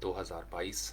2022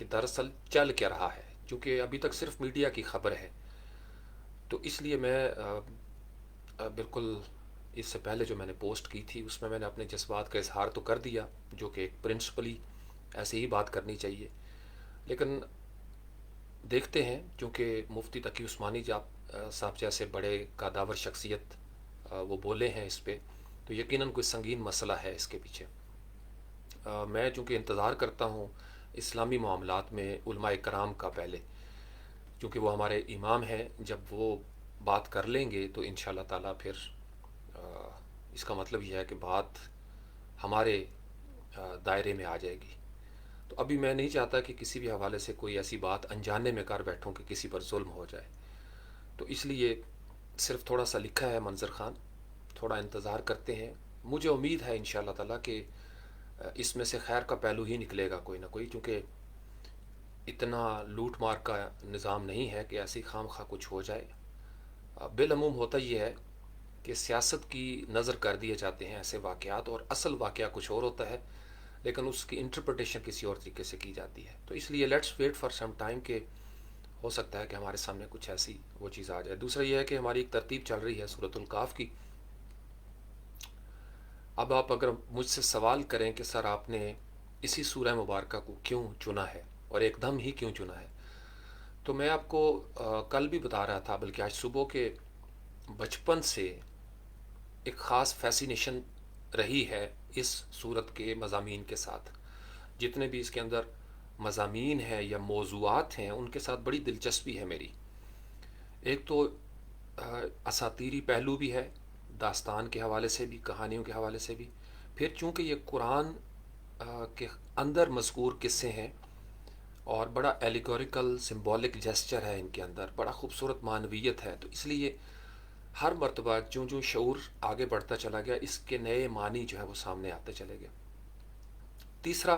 کہ دراصل چل کیا رہا ہے، چونکہ ابھی تک صرف میڈیا کی خبر ہے۔ تو اس لیے میں بالکل اس سے پہلے جو میں نے پوسٹ کی تھی اس میں نے اپنے جذبات کا اظہار تو کر دیا، جو کہ ایک پرنسپلی ایسے ہی بات کرنی چاہیے، لیکن دیکھتے ہیں، چونکہ مفتی تقی عثمانی صاحب جیسے بڑے قادور شخصیت وہ بولے ہیں اس پہ، تو یقیناً کوئی سنگین مسئلہ ہے اس کے پیچھے۔ میں چونکہ انتظار کرتا ہوں اسلامی معاملات میں علماء کرام کا پہلے، چونکہ وہ ہمارے امام ہیں، جب وہ بات کر لیں گے تو انشاءاللہ تعالیٰ پھر اس کا مطلب یہ ہے کہ بات ہمارے دائرے میں آ جائے گی۔ تو ابھی میں نہیں چاہتا کہ کسی بھی حوالے سے کوئی ایسی بات انجانے میں کر بیٹھوں کہ کسی پر ظلم ہو جائے، تو اس لیے صرف تھوڑا سا لکھا ہے منظر خان، تھوڑا انتظار کرتے ہیں۔ مجھے امید ہے انشاءاللہ تعالیٰ کہ اس میں سے خیر کا پہلو ہی نکلے گا کوئی نہ کوئی، چونکہ اتنا لوٹ مار کا نظام نہیں ہے کہ ایسی خام خواہ کچھ ہو جائے۔ بالعموم ہوتا یہ ہے کہ سیاست کی نظر کر دیے جاتے ہیں ایسے واقعات، اور اصل واقعہ کچھ اور ہوتا ہے، لیکن اس کی انٹرپریٹیشن کسی اور طریقے سے کی جاتی ہے۔ تو اس لیے let's wait for some time, کہ ہو سکتا ہے کہ ہمارے سامنے کچھ ایسی وہ چیز آ جائے۔ دوسرا یہ ہے کہ ہماری ایک ترتیب چل رہی ہے سورۃ الکاف کی۔ اب آپ اگر مجھ سے سوال کریں کہ سر آپ نے اسی سورہ مبارکہ کو کیوں چنا ہے اور ایک دم ہی کیوں چنا ہے، تو میں آپ کو کل بھی بتا رہا تھا، بلکہ آج صبح کے بچپن سے ایک خاص فیسینیشن رہی ہے اس صورت کے مضامین کے ساتھ۔ جتنے بھی اس کے اندر مضامین ہیں یا موضوعات ہیں ان کے ساتھ بڑی دلچسپی ہے میری۔ ایک تو اساطیری پہلو بھی ہے، داستان کے حوالے سے بھی، کہانیوں کے حوالے سے بھی، پھر چونکہ یہ قرآن کے اندر مذکور قصے ہیں اور بڑا ایلیگوریکل سمبولک جیسچر ہے ان کے اندر، بڑا خوبصورت معنویت ہے، تو اس لیے ہر مرتبہ جو شعور آگے بڑھتا چلا گیا اس کے نئے معنی جو ہے وہ سامنے آتے چلے گئے۔ تیسرا،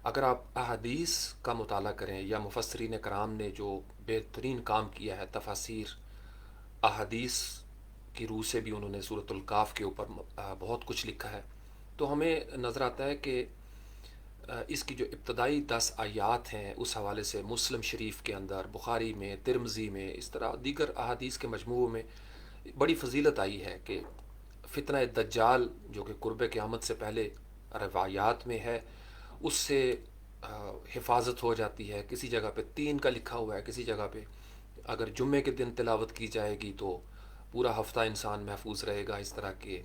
اگر آپ احادیث کا مطالعہ کریں یا مفسرین کرام نے جو بہترین کام کیا ہے، تفاسیر احادیث کی روح سے بھی انہوں نے سورۃ الکاف کے اوپر بہت کچھ لکھا ہے، تو ہمیں نظر آتا ہے کہ اس کی جو ابتدائی 10 آیات ہیں اس حوالے سے مسلم شریف کے اندر، بخاری میں، ترمذی میں، اس طرح دیگر احادیث کے مجموعوں میں بڑی فضیلت آئی ہے کہ فتنہ دجال جو کہ قرب قیامت سے پہلے روایات میں ہے، اس سے حفاظت ہو جاتی ہے۔ کسی جگہ پہ 3 کا لکھا ہوا ہے، کسی جگہ پہ اگر جمعے کے دن تلاوت کی جائے گی تو پورا ہفتہ انسان محفوظ رہے گا اس طرح کے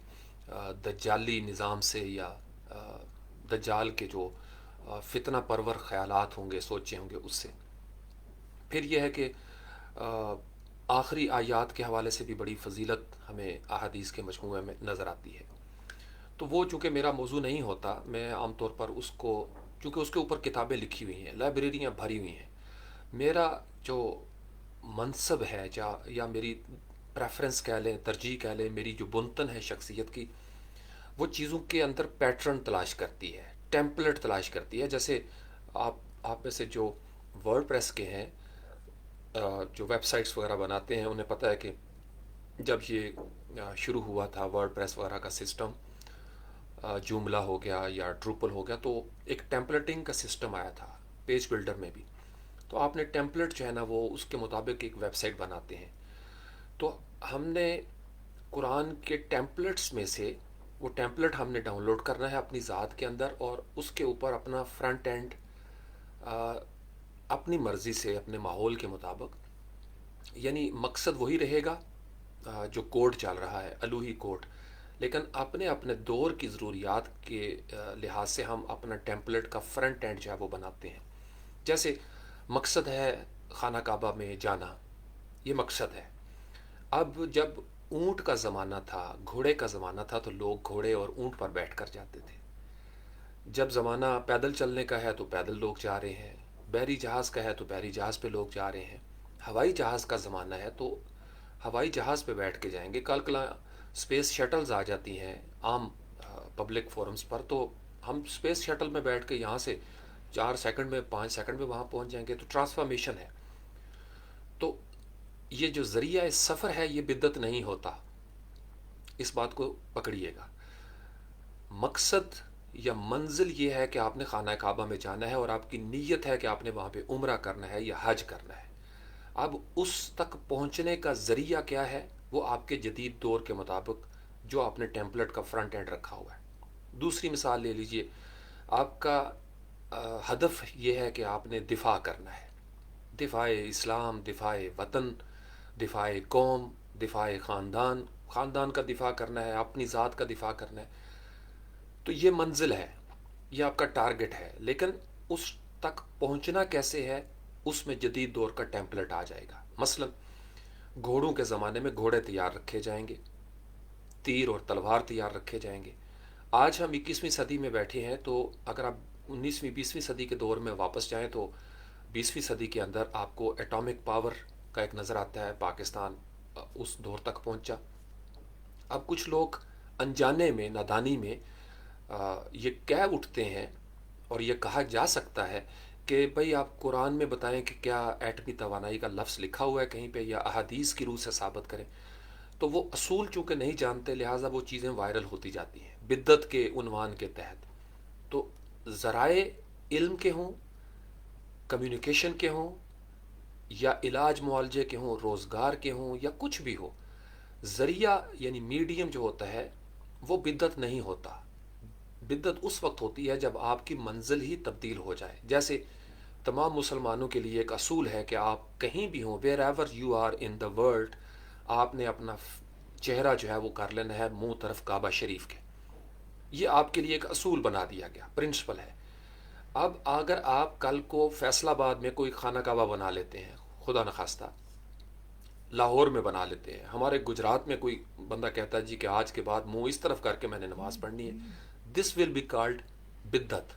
دجالی نظام سے، یا دجال کے جو فتنہ پرور خیالات ہوں گے، سوچے ہوں گے، اس سے۔ پھر یہ ہے کہ آخری آیات کے حوالے سے بھی بڑی فضیلت ہمیں احادیث کے مجموعے میں نظر آتی ہے۔ تو وہ چونکہ میرا موضوع نہیں ہوتا، میں عام طور پر اس کو، چونکہ اس کے اوپر کتابیں لکھی ہوئی ہیں، لائبریریاں بھری ہوئی ہیں، میرا جو منصب ہے یا میری پریفرنس کہہ لیں، ترجیح کہہ لیں، میری جو بنتن ہے شخصیت کی، وہ چیزوں کے اندر پیٹرن تلاش کرتی ہے، ٹیمپلیٹ تلاش کرتی ہے۔ جیسے آپ میں سے جو ورڈ پریس کے ہیں، جو ویب سائٹس وغیرہ بناتے ہیں، انہیں پتہ ہے کہ جب یہ شروع ہوا تھا ورڈ پریس وغیرہ کا سسٹم، جوملا ہو گیا یا ڈروپل ہو گیا، تو ایک ٹیمپلیٹنگ کا سسٹم آیا تھا پیج بلڈر میں بھی۔ تو آپ نے ٹیمپلیٹ جو ہے نا وہ اس کے مطابق ایک ویب سائٹ بناتے ہیں۔ تو ہم نے قرآن کے ٹیمپلیٹس میں سے وہ ٹیمپلیٹ ہم نے ڈاؤن لوڈ کرنا ہے اپنی ذات کے اندر، اور اس کے اوپر اپنا فرنٹ اینڈ اپنی مرضی سے، اپنے ماحول کے مطابق، یعنی مقصد وہی رہے گا جو کوڈ چل رہا ہے، الوہی کوڈ، لیکن اپنے اپنے دور کی ضروریات کے لحاظ سے ہم اپنا ٹیمپلیٹ کا فرنٹ اینڈ جو ہے وہ بناتے ہیں۔ جیسے مقصد ہے خانہ کعبہ میں جانا، یہ مقصد ہے۔ اب جب اونٹ کا زمانہ تھا، گھوڑے کا زمانہ تھا، تو لوگ گھوڑے اور اونٹ پر بیٹھ کر جاتے تھے۔ جب زمانہ پیدل چلنے کا ہے تو پیدل لوگ جا رہے ہیں، بحری جہاز کا ہے تو بحری جہاز پہ لوگ جا رہے ہیں، ہوائی جہاز کا زمانہ ہے تو ہوائی جہاز پہ بیٹھ کے جائیں گے۔ کل کلا اسپیس شٹلز آ جاتی ہیں عام پبلک فورمز پر، تو ہم اسپیس شٹل میں بیٹھ کے یہاں سے 4 سیکنڈ میں، 5 سیکنڈ میں وہاں پہنچ جائیں گے۔ تو ٹرانسفارمیشن ہے۔ تو یہ جو ذریعہ سفر ہے یہ بدعت نہیں ہوتا، اس بات کو پکڑیے گا۔ مقصد یا منزل یہ ہے کہ آپ نے خانہ کعبہ میں جانا ہے اور آپ کی نیت ہے کہ آپ نے وہاں پہ عمرہ کرنا ہے یا حج کرنا ہے. اب اس تک پہنچنے کا ذریعہ کیا ہے؟ وہ آپ کے جدید دور کے مطابق جو آپ نے ٹیمپلٹ کا فرنٹ اینڈ رکھا ہوا ہے. دوسری مثال لے لیجئے، آپ کا ہدف یہ ہے کہ آپ نے دفاع کرنا ہے، دفاع اسلام، دفاع وطن، دفاع قوم، دفاع خاندان، خاندان کا دفاع کرنا ہے، اپنی ذات کا دفاع کرنا ہے. تو یہ منزل ہے، یہ آپ کا ٹارگٹ ہے. لیکن اس تک پہنچنا کیسے ہے؟ اس میں جدید دور کا ٹیمپلٹ آ جائے گا. مثلا گھوڑوں کے زمانے میں گھوڑے تیار رکھے جائیں گے، تیر اور تلوار تیار رکھے جائیں گے. آج ہم 21ویں صدی میں بیٹھے ہیں، تو اگر آپ 19ویں 20ویں صدی کے دور میں واپس جائیں تو 20ویں صدی کے اندر آپ کو ایٹامک پاور کا ایک نظر آتا ہے. پاکستان اس دور تک پہنچا. اب کچھ لوگ انجانے میں، نادانی میں یہ کہہ اٹھتے ہیں، اور یہ کہا جا سکتا ہے کہ بھئی آپ قرآن میں بتائیں کہ کیا ایٹمی توانائی کا لفظ لکھا ہوا ہے کہیں پہ، یا احادیث کی روح سے ثابت کریں. تو وہ اصول چونکہ نہیں جانتے، لہٰذا وہ چیزیں وائرل ہوتی جاتی ہیں بدعت کے عنوان کے تحت. تو ذرائع علم کے ہوں، کمیونیکیشن کے ہوں، یا علاج معالجے کے ہوں، روزگار کے ہوں، یا کچھ بھی ہو، ذریعہ یعنی میڈیم جو ہوتا ہے وہ بدعت نہیں ہوتا. بدعت اس وقت ہوتی ہے جب آپ کی منزل ہی تبدیل ہو جائے. جیسے تمام مسلمانوں کے لیے ایک اصول ہے کہ آپ کہیں بھی ہوں، wherever you are in the world, آپ نے اپنا چہرہ جو ہے وہ کر لینا ہے منہ طرف کعبہ شریف کے. یہ آپ کے لیے ایک اصول بنا دیا گیا، پرنسپل ہے. اب اگر آپ کل کو فیصل آباد میں کوئی خانہ کعبہ بنا لیتے ہیں، خدا نخواستہ لاہور میں بنا لیتے ہیں، ہمارے گجرات میں کوئی بندہ کہتا ہے جی کہ آج کے بعد منہ اس طرف کر کے میں نے نماز پڑھنی ہے، دس ول بی کالڈ بدعت.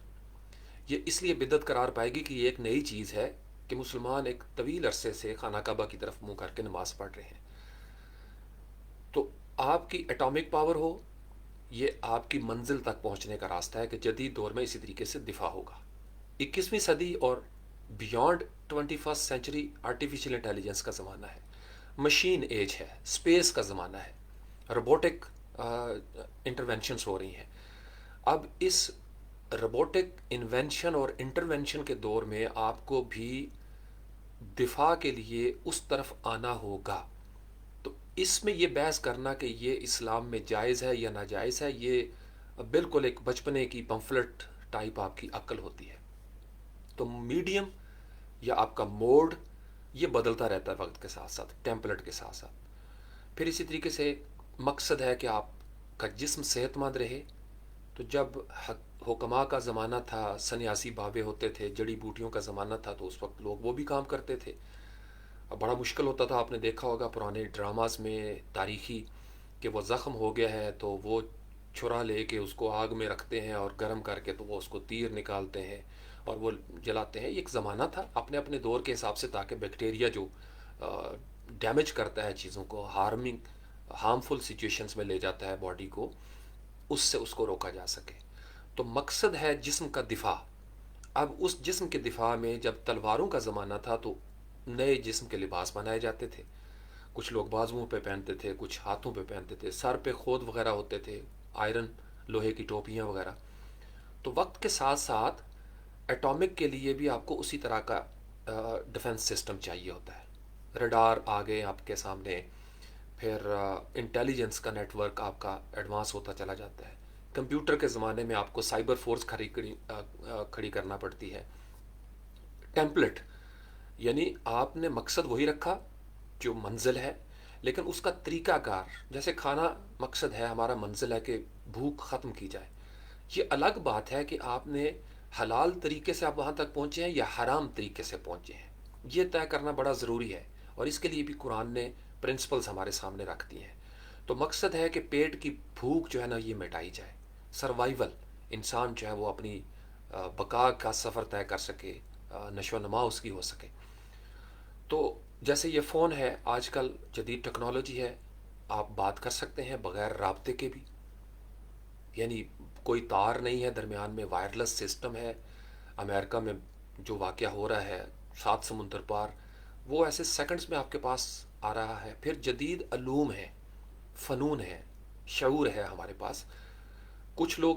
یہ اس لیے بدعت قرار پائے گی کہ یہ ایک نئی چیز ہے کہ مسلمان ایک طویل عرصے سے خانہ کعبہ کی طرف منہ کر کے نماز پڑھ رہے ہیں. تو آپ کی ایٹامک پاور ہو، یہ آپ کی منزل تک پہنچنے کا راستہ ہے کہ جدید دور میں اسی طریقے سے دفاع ہوگا. 21ویں صدی اور بیانڈ 21 سینچری آرٹیفیشل انٹیلیجنس کا زمانہ ہے، مشین ایج ہے، اسپیس کا زمانہ ہے، روبوٹک انٹرونشنس ہو رہی ہیں. اب اس روبوٹک انوینشن اور انٹرونشن کے دور میں آپ کو بھی دفاع کے لیے اس طرف آنا ہوگا. تو اس میں یہ بحث کرنا کہ یہ اسلام میں جائز ہے یا ناجائز ہے، یہ بالکل ایک بچپنے کی پمفلٹ ٹائپ آپ کی عقل ہوتی ہے. تو میڈیم یا آپ کا موڈ یہ بدلتا رہتا ہے وقت کے ساتھ ساتھ، ٹیمپلٹ کے ساتھ ساتھ. پھر اسی طریقے سے مقصد ہے کہ آپ کا جسم صحت مند رہے. تو جب حکماء کا زمانہ تھا، سنیاسی بابے ہوتے تھے، جڑی بوٹیوں کا زمانہ تھا، تو اس وقت لوگ وہ بھی کام کرتے تھے. بڑا مشکل ہوتا تھا، آپ نے دیکھا ہوگا پرانے ڈراماز میں تاریخی، کہ وہ زخم ہو گیا ہے تو وہ چھرا لے کے اس کو آگ میں رکھتے ہیں اور گرم کر کے تو وہ اس کو تیر نکالتے ہیں اور وہ جلاتے ہیں. ایک زمانہ تھا اپنے اپنے دور کے حساب سے، تاکہ بیکٹیریا جو ڈیمیج کرتا ہے چیزوں کو، ہارمفل سچویشنز میں لے جاتا ہے باڈی کو، اس سے اس کو روکا جا سکے. تو مقصد ہے جسم کا دفاع. اب اس جسم کے دفاع میں جب تلواروں کا زمانہ تھا تو نئے جسم کے لباس بنائے جاتے تھے. کچھ لوگ بازوؤں پہ پہنتے تھے، کچھ ہاتھوں پہ پہنتے تھے، سر پہ خود وغیرہ ہوتے تھے، آئرن لوہے کی ٹوپیاں وغیرہ. تو وقت کے ساتھ ساتھ ایٹامک کے لیے بھی آپ کو اسی طرح کا ڈیفنس سسٹم چاہیے ہوتا ہے. ریڈار آ گئے آپ کے سامنے، پھر انٹیلیجنس کا نیٹ ورک آپ کا ایڈوانس ہوتا چلا جاتا ہے. کمپیوٹر کے زمانے میں آپ کو سائبر فورس کھڑی کرنا پڑتی ہے. ٹیمپلٹ یعنی آپ نے مقصد وہی رکھا جو منزل ہے، لیکن اس کا طریقہ کار، جیسے کھانا مقصد ہے، ہمارا منزل ہے کہ بھوک ختم کی جائے. یہ الگ بات ہے کہ آپ نے حلال طریقے سے آپ وہاں تک پہنچے ہیں یا حرام طریقے سے پہنچے ہیں، یہ طے کرنا بڑا ضروری ہے. اور اس کے لیے بھی قرآن نے پرنسپلز ہمارے سامنے رکھ دی ہیں. تو مقصد ہے کہ پیٹ کی بھوک جو ہے نا یہ مٹائی جائے، سروائیول، انسان جو ہے وہ اپنی بقا کا سفر طے کر سکے، نشو و نما اس کی ہو سکے. تو جیسے یہ فون ہے، آج کل جدید ٹیکنالوجی ہے، آپ بات کر سکتے ہیں بغیر رابطے کے بھی، یعنی کوئی تار نہیں ہے درمیان میں، وائرلیس سسٹم ہے. امریکہ میں جو واقعہ ہو رہا ہے 7 سمندر پار، وہ ایسے سیکنڈز میں آپ کے پاس آ رہا ہے. پھر جدید علوم ہے، فنون ہے، شعور ہے ہمارے پاس. کچھ لوگ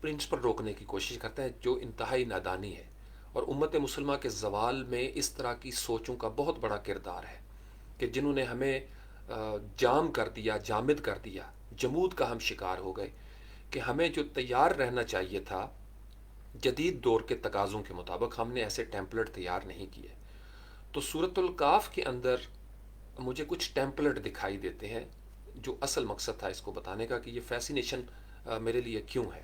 پرنٹس پر روکنے کی کوشش کرتا ہے جو انتہائی نادانی ہے، اور امت مسلمہ کے زوال میں اس طرح کی سوچوں کا بہت بڑا کردار ہے کہ جنہوں نے ہمیں جام کر دیا، جامد کر دیا، جمود کا ہم شکار ہو گئے، کہ ہمیں جو تیار رہنا چاہیے تھا جدید دور کے تقاضوں کے مطابق، ہم نے ایسے ٹیمپلٹ تیار نہیں کیے۔ تو سورۃ الکاف کے اندر مجھے کچھ ٹیمپلٹ دکھائی دیتے ہیں، جو اصل مقصد تھا اس کو بتانے کا کہ یہ فیسینیشن میرے لیے کیوں ہے۔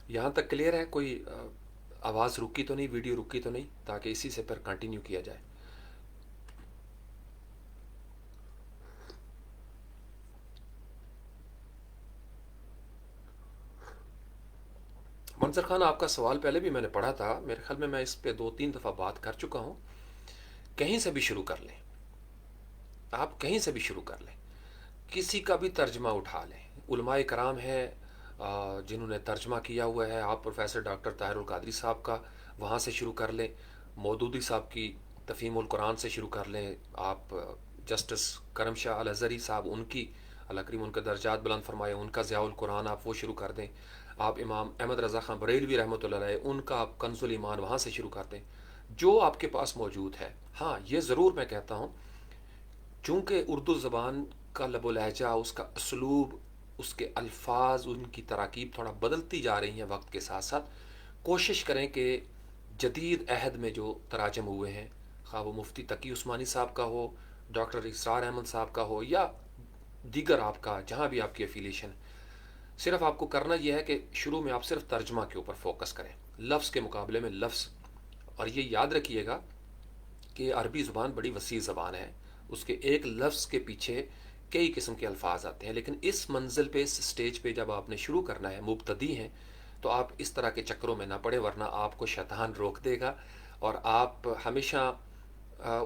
یہاں تک کلیئر ہے؟ کوئی آواز رکی تو نہیں، ویڈیو رکی تو نہیں، تاکہ اسی سے پھر کنٹینیو کیا جائے۔ منظر خان، آپ کا سوال پہلے بھی میں نے پڑھا تھا، میرے خیال میں اس پہ 2-3 دفعہ بات کر چکا ہوں۔ کہیں سے بھی شروع کر لیں، آپ کہیں سے بھی شروع کر لیں، کسی کا بھی ترجمہ اٹھا لیں۔ علماء کرام ہیں جنہوں نے ترجمہ کیا ہوا ہے، آپ پروفیسر ڈاکٹر طاہر القادری صاحب کا، وہاں سے شروع کر لیں۔ مودودی صاحب کی تفہیم القرآن سے شروع کر لیں، آپ جسٹس کرم شاہ الازہری صاحب، ان کی اللہ کریم ان کا درجات بلند فرمائے، ان کا ضیاء القرآن، آپ وہ شروع کر دیں۔ آپ امام احمد رضا خان بریلوی رحمۃ اللہ علیہ، ان کا آپ کنز الایمان وہاں سے شروع کر دیں، جو آپ کے پاس موجود ہے۔ ہاں، یہ ضرور میں کہتا ہوں، چونکہ اردو زبان کا لب و لہجہ، اس کا اسلوب، اس کے الفاظ، ان کی تراکیب تھوڑا بدلتی جا رہی ہیں وقت کے ساتھ ساتھ، کوشش کریں کہ جدید عہد میں جو تراجم ہوئے ہیں، خواہ وہ مفتی تقی عثمانی صاحب کا ہو، ڈاکٹر اسرار احمد صاحب کا ہو، یا دیگر آپ کا جہاں بھی آپ کی افیلیشن، صرف آپ کو کرنا یہ ہے کہ شروع میں آپ صرف ترجمہ کے اوپر فوکس کریں، لفظ کے مقابلے میں لفظ۔ اور یہ یاد رکھیے گا کہ عربی زبان بڑی وسیع زبان ہے، اس کے ایک لفظ کے پیچھے کئی قسم کے الفاظ آتے ہیں، لیکن اس منزل پہ، اس سٹیج پہ جب آپ نے شروع کرنا ہے، مبتدی ہیں، تو آپ اس طرح کے چکروں میں نہ پڑے، ورنہ آپ کو شیطان روک دے گا اور آپ ہمیشہ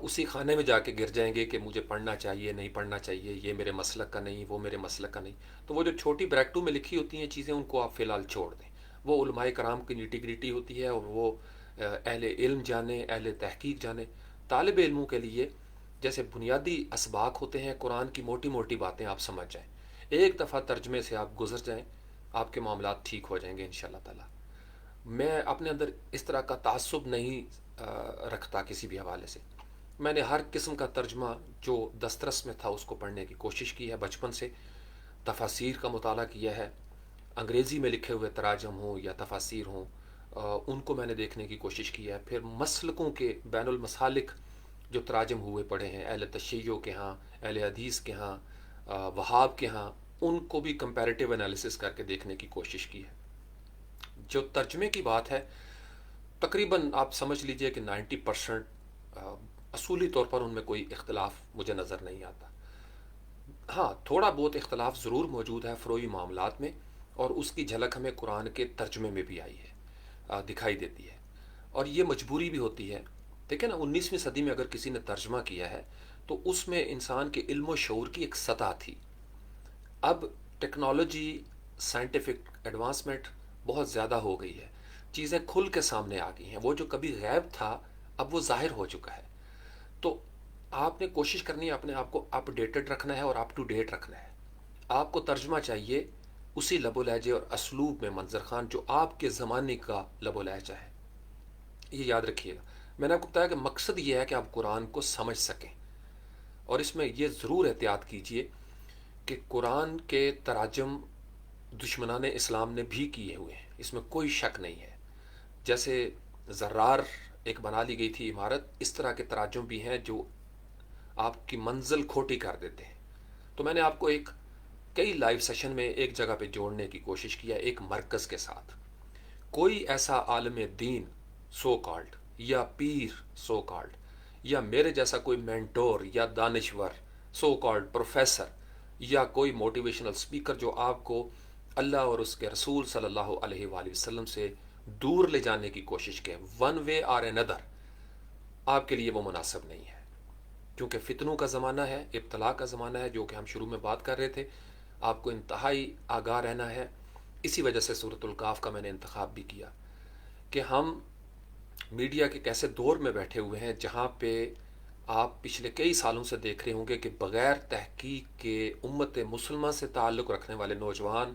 اسی خانے میں جا کے گر جائیں گے کہ مجھے پڑھنا چاہیے، نہیں پڑھنا چاہیے، یہ میرے مسلک کا نہیں، وہ میرے مسلک کا نہیں۔ تو وہ جو چھوٹی بریکٹوں میں لکھی ہوتی ہیں چیزیں، ان کو آپ فی الحال چھوڑ دیں، وہ علماء کرام کی نیٹی گریٹی ہوتی ہے، اور وہ اہل علم جانے، اہل تحقیق جانے۔ طالب علموں کے لیے جیسے بنیادی اسباق ہوتے ہیں، قرآن کی موٹی موٹی باتیں آپ سمجھ جائیں، ایک دفعہ ترجمے سے آپ گزر جائیں، آپ کے معاملات ٹھیک ہو جائیں گے انشاءاللہ تعالی۔ میں اپنے اندر اس طرح کا تعصب نہیں رکھتا کسی بھی حوالے سے۔ میں نے ہر قسم کا ترجمہ جو دسترس میں تھا اس کو پڑھنے کی کوشش کی ہے، بچپن سے تفاسیر کا مطالعہ کیا ہے، انگریزی میں لکھے ہوئے تراجم ہوں یا تفاسیر ہوں، ان کو میں نے دیکھنے کی کوشش کی ہے۔ پھر مسلکوں کے بین المسالک جو تراجم ہوئے پڑے ہیں، اہل تشیع کے ہاں، اہل حدیث کے ہاں، وہاب کے ہاں، ان کو بھی کمپیریٹیو انالیسس کر کے دیکھنے کی کوشش کی ہے۔ جو ترجمے کی بات ہے، تقریباً آپ سمجھ لیجئے کہ 90% اصولی طور پر ان میں کوئی اختلاف مجھے نظر نہیں آتا۔ ہاں، تھوڑا بہت اختلاف ضرور موجود ہے فروعی معاملات میں، اور اس کی جھلک ہمیں قرآن کے ترجمے میں بھی آئی ہے، دکھائی دیتی ہے، اور یہ مجبوری بھی ہوتی ہے۔ دیکھیں نا، 19ویں صدی میں اگر کسی نے ترجمہ کیا ہے تو اس میں انسان کے علم و شعور کی ایک سطح تھی۔ اب ٹیکنالوجی، سائنٹیفک ایڈوانسمنٹ بہت زیادہ ہو گئی ہے، چیزیں کھل کے سامنے آ گئی ہیں، وہ جو کبھی غیب تھا اب وہ ظاہر ہو چکا ہے۔ تو آپ نے کوشش کرنی ہے اپنے آپ کو اپ ڈیٹڈ رکھنا ہے اور اپ ٹو ڈیٹ رکھنا ہے۔ آپ کو ترجمہ چاہیے اسی لب و لہجے اور اسلوب میں منظر خان جو آپ کے زمانے کا لب و لہجہ ہے، یہ یاد رکھیے گا۔ میں نے آپ کو بتایا کہ مقصد یہ ہے کہ آپ قرآن کو سمجھ سکیں، اور اس میں یہ ضرور احتیاط کیجئے کہ قرآن کے تراجم دشمنان اسلام نے بھی کیے ہوئے ہیں، اس میں کوئی شک نہیں ہے۔ جیسے زرار ایک بنا لی گئی تھی عمارت، اس طرح کے تراجم بھی ہیں جو آپ کی منزل کھوٹی کر دیتے ہیں۔ تو میں نے آپ کو کئی لائیو سیشن میں ایک جگہ پہ جوڑنے کی کوشش کیا، ایک مرکز کے ساتھ۔ کوئی ایسا عالم دین سو کالڈ، یا پیر سو کالڈ، یا میرے جیسا کوئی مینٹور یا دانشور سو کالڈ پروفیسر، یا کوئی موٹیویشنل سپیکر جو آپ کو اللہ اور اس کے رسول صلی اللہ علیہ وآلہ وسلم سے دور لے جانے کی کوشش کے ون وے اور اندر، آپ کے لیے وہ مناسب نہیں ہے، کیونکہ فتنوں کا زمانہ ہے، ابتلا کا زمانہ ہے، جو کہ ہم شروع میں بات کر رہے تھے۔ آپ کو انتہائی آگاہ رہنا ہے۔ اسی وجہ سے سورۃ الکاف کا میں نے انتخاب بھی کیا کہ ہم میڈیا کے کیسے دور میں بیٹھے ہوئے ہیں جہاں پہ آپ پچھلے کئی سالوں سے دیکھ رہے ہوں گے کہ بغیر تحقیق کے امت مسلمہ سے تعلق رکھنے والے نوجوان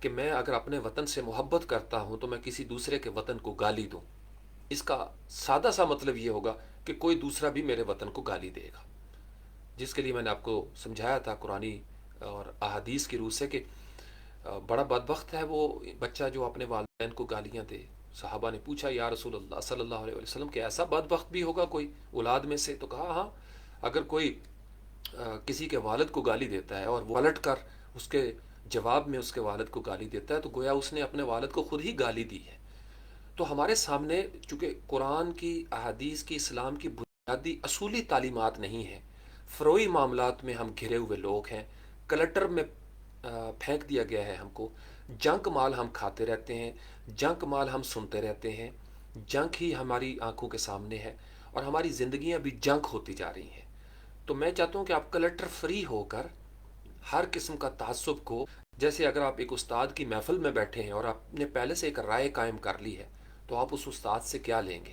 کہ میں اگر اپنے وطن سے محبت کرتا ہوں تو میں کسی دوسرے کے وطن کو گالی دوں. اس کا سادہ سا مطلب یہ ہوگا کہ کوئی دوسرا بھی میرے وطن کو گالی دے گا، جس کے لیے میں نے آپ کو سمجھایا تھا قرآنی اور احادیث کی روح سے کہ بڑا بدبخت ہے وہ بچہ جو اپنے والدین کو گالیاں دے. صحابہ نے پوچھا یا رسول اللہ صلی اللہ علیہ وسلم کہ ایسا بدبخت بھی ہوگا کوئی اولاد میں سے؟ تو کہا ہاں، اگر کوئی کسی کے والد کو گالی دیتا ہے اور وہ پلٹ کر اس کے جواب میں اس کے والد کو گالی دیتا ہے تو گویا اس نے اپنے والد کو خود ہی گالی دی ہے. تو ہمارے سامنے چونکہ قرآن کی، احادیث کی، اسلام کی بنیادی اصولی تعلیمات نہیں ہیں، فروئی معاملات میں ہم گھرے ہوئے لوگ ہیں، کلٹر میں پھینک دیا گیا ہے ہم کو، جنک مال ہم کھاتے رہتے ہیں، جنک مال ہم سنتے رہتے ہیں، جنک ہی ہماری آنکھوں کے سامنے ہے اور ہماری زندگیاں بھی جنک ہوتی جا رہی ہیں. تو میں چاہتا ہوں کہ آپ کلٹر فری ہو کر ہر قسم کا تعصب کو، جیسے اگر آپ ایک استاد کی محفل میں بیٹھے ہیں اور آپ نے پہلے سے ایک رائے قائم کر لی ہے تو آپ اس استاد سے کیا لیں گے؟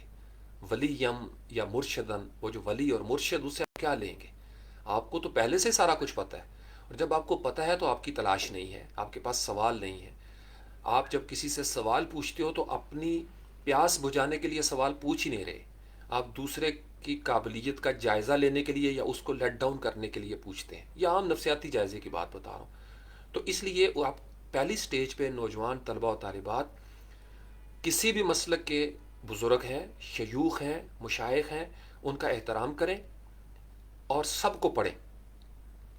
ولیم یا مرشدن، وہ جو ولی اور مرشد، اسے آپ کیا لیں گے؟ آپ کو تو پہلے سے سارا کچھ پتہ ہے، اور جب آپ کو پتہ ہے تو آپ کی تلاش نہیں ہے، آپ کے پاس سوال نہیں ہے. آپ جب کسی سے سوال پوچھتے ہو تو اپنی پیاس بجھانے کے لیے سوال پوچھ ہی نہیں رہے، آپ دوسرے کی قابلیت کا جائزہ لینے کے لیے یا اس کو لیٹ ڈاؤن کرنے کے لیے پوچھتے ہیں. یا عام نفسیاتی جائزے کی بات بتا رہا ہوں. تو اس لیے وہ آپ پہلی سٹیج پہ نوجوان طلبہ و طالبات کسی بھی مسلک کے بزرگ ہیں، شیوخ ہیں، مشائخ ہیں، ان کا احترام کریں اور سب کو پڑھیں.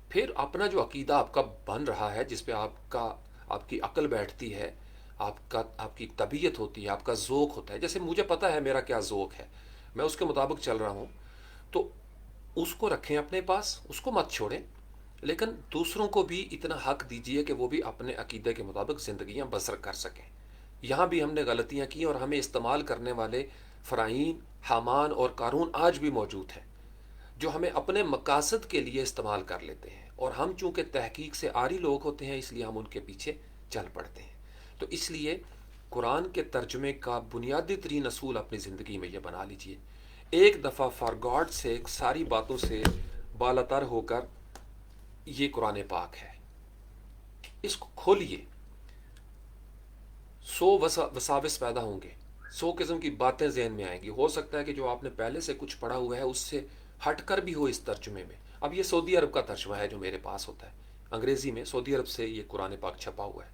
پھر اپنا جو عقیدہ آپ کا بن رہا ہے، جس پہ آپ کی عقل بیٹھتی ہے، آپ کی طبیعت ہوتی ہے، آپ کا ذوق ہوتا ہے، جیسے مجھے پتہ ہے میرا کیا ذوق ہے، میں اس کے مطابق چل رہا ہوں، تو اس کو رکھیں اپنے پاس، اس کو مت چھوڑیں. لیکن دوسروں کو بھی اتنا حق دیجیے کہ وہ بھی اپنے عقیدے کے مطابق زندگیاں بسر کر سکیں. یہاں بھی ہم نے غلطیاں کی اور ہمیں استعمال کرنے والے فرعین، حامان اور قارون آج بھی موجود ہیں جو ہمیں اپنے مقاصد کے لیے استعمال کر لیتے ہیں، اور ہم چونکہ تحقیق سے عاری لوگ ہوتے ہیں اس لیے ہم ان کے پیچھے چل پڑتے ہیں. تو اس لیے قرآن کے ترجمے کا بنیادی ترین اصول اپنی زندگی میں یہ بنا لیجئے، ایک دفعہ فار گاڈ سے ساری باتوں سے بالاتر ہو کر یہ قرآن پاک ہے، اس کو کھولیے. 100 وساوس پیدا ہوں گے، 100 قسم کی باتیں ذہن میں آئیں گی. ہو سکتا ہے کہ جو آپ نے پہلے سے کچھ پڑھا ہوا ہے اس سے ہٹ کر بھی ہو اس ترجمے میں. اب یہ سعودی عرب کا ترجمہ ہے جو میرے پاس ہوتا ہے انگریزی میں، سعودی عرب سے یہ قرآن پاک چھپا ہوا ہے.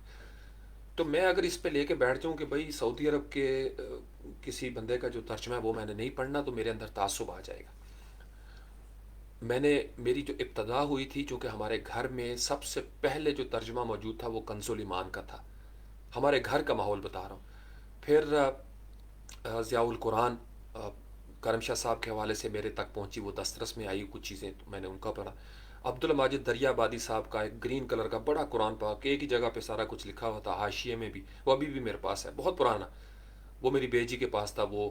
تو میں اگر اس پہ لے کے بیٹھ جاؤں کہ بھائی سعودی عرب کے کسی بندے کا جو ترجمہ ہے وہ میں نے نہیں پڑھنا، تو میرے اندر تعصب آ جائے گا. میری جو ابتدا ہوئی تھی، چونکہ ہمارے گھر میں سب سے پہلے جو ترجمہ موجود تھا وہ کنز الایمان کا تھا، ہمارے گھر کا ماحول بتا رہا ہوں. پھر ضیاء القرآن کرم شاہ صاحب کے حوالے سے میرے تک پہنچی، وہ دسترس میں آئی کچھ چیزیں، تو میں نے ان کا پڑھا. عبد الماجد دریا آبادی صاحب کا ایک گرین کلر کا بڑا قرآن پاک، ایک ہی جگہ پہ سارا کچھ لکھا ہوا تھا، حاشیے میں بھی، وہ ابھی بھی میرے پاس ہے، بہت پرانا، وہ میری بیجی کے پاس تھا وہ.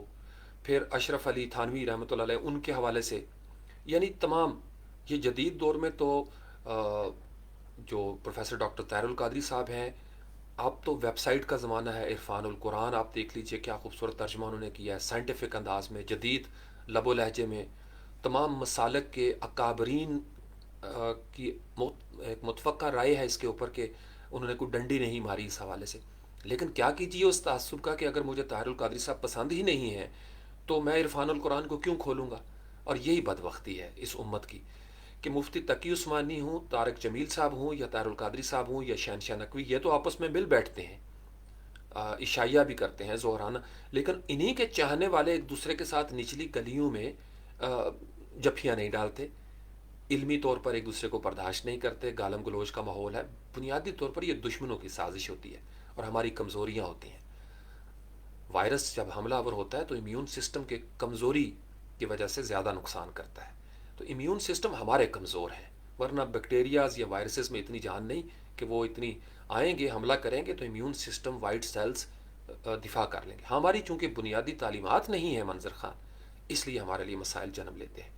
پھر اشرف علی تھانوی رحمۃ اللہ علیہ، ان کے حوالے سے، یعنی تمام. یہ جدید دور میں تو جو پروفیسر ڈاکٹر طاہر القادری صاحب ہیں، آپ تو ویب سائٹ کا زمانہ ہے، عرفان القرآن آپ دیکھ لیجئے کیا خوبصورت ترجمہ انہوں نے کیا ہے، سائنٹیفک انداز میں، جدید لب و لہجے میں. تمام مسالک کے اکابرین کی ایک متفقہ رائے ہے اس کے اوپر کہ انہوں نے کوئی ڈنڈی نہیں ماری اس حوالے سے. لیکن کیا کیجیے اس تعصب کا کہ اگر مجھے طاہر القادری صاحب پسند ہی نہیں ہے تو میں عرفان القرآن کو کیوں کھولوں گا؟ اور یہی بدبختی ہے اس امت کی کہ مفتی تقی عثمانی ہوں، طارق جمیل صاحب ہوں، یا طاہر القادری صاحب ہوں، یا شہنشاہ نقوی، یہ تو آپس میں مل بیٹھتے ہیں، عشائیہ بھی کرتے ہیں، ظہرانہ، لیکن انہی کے چاہنے والے ایک دوسرے کے ساتھ نچلی گلیوں میں جفیاں نہیں ڈالتے، علمی طور پر ایک دوسرے کو برداشت نہیں کرتے، گالم گلوچ کا ماحول ہے. بنیادی طور پر یہ دشمنوں کی سازش ہوتی ہے اور ہماری کمزوریاں ہوتی ہیں. وائرس جب حملہ آور ہوتا ہے تو امیون سسٹم کے کمزوری کی وجہ سے زیادہ نقصان کرتا ہے. تو امیون سسٹم ہمارے کمزور ہیں، ورنہ بیکٹیریاز یا وائرسز میں اتنی جان نہیں کہ وہ اتنی آئیں گے، حملہ کریں گے تو امیون سسٹم وائٹ سیلز دفاع کر لیں گے. ہماری چونکہ بنیادی تعلیمات نہیں ہیں منظر خان، اس لیے ہمارے لیے مسائل جنم لیتے ہیں.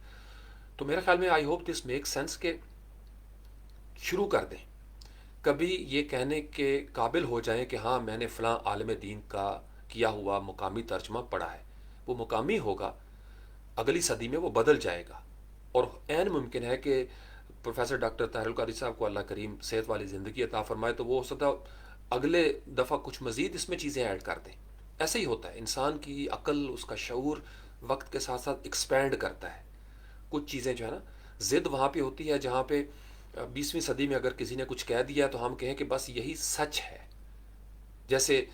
تو میرے خیال میں I hope this make sense کہ شروع کر دیں، کبھی یہ کہنے کے قابل ہو جائیں کہ ہاں میں نے فلاں عالم دین کا کیا ہوا مقامی ترجمہ پڑھا ہے. وہ مقامی ہوگا، اگلی صدی میں وہ بدل جائے گا، اور عین ممکن ہے کہ پروفیسر ڈاکٹر طاہر القادری صاحب کو اللہ کریم صحت والی زندگی عطا فرمائے تو وہ ہو سکتا اگلے دفعہ کچھ مزید اس میں چیزیں ایڈ کر دیں. ایسا ہی ہوتا ہے، انسان کی عقل، اس کا شعور وقت کے ساتھ ساتھ ایکسپینڈ کرتا ہے. کچھ چیزیں جو ہے نا، ضد وہاں پہ ہوتی ہے جہاں پہ 20ویں صدی میں اگر کسی نے کچھ کہہ دیا تو ہم کہیں کہ بس یہی سچ ہے. جیسے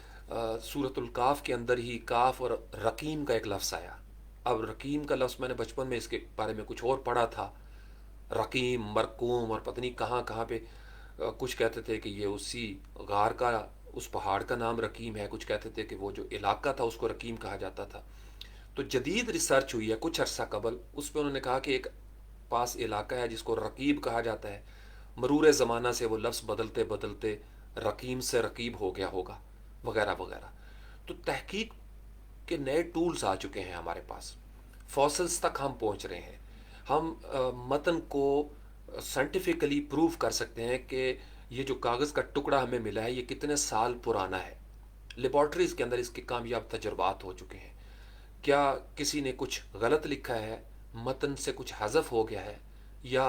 سورۃ الکاف کے اندر ہی کاف اور رقیم کا ایک لفظ آیا. اب رقیم کا لفظ میں نے بچپن میں اس کے بارے میں کچھ اور پڑھا تھا، رقیم، مرقوم، اور پتہ نہیں کہاں کہاں پہ کچھ کہتے تھے کہ یہ اسی غار کا، اس پہاڑ کا نام رقیم ہے، کچھ کہتے تھے کہ وہ جو علاقہ تھا اس کو رقیم کہا جاتا تھا. تو جدید ریسرچ ہوئی ہے کچھ عرصہ قبل، اس پہ انہوں نے کہا کہ ایک پاس علاقہ ہے جس کو رقیب کہا جاتا ہے، مرور زمانہ سے وہ لفظ بدلتے بدلتے رقیم سے رقیب ہو گیا ہوگا، وغیرہ وغیرہ. تو تحقیق کے نئے ٹولز آ چکے ہیں ہمارے پاس، فاسلز تک ہم پہنچ رہے ہیں. ہم متن کو سائنٹیفکلی پروف کر سکتے ہیں کہ یہ جو کاغذ کا ٹکڑا ہمیں ملا ہے یہ کتنے سال پرانا ہے. لیبارٹریز کے اندر اس کے کامیاب تجربات ہو چکے ہیں. کیا کسی نے کچھ غلط لکھا ہے، متن سے کچھ حذف ہو گیا ہے، یا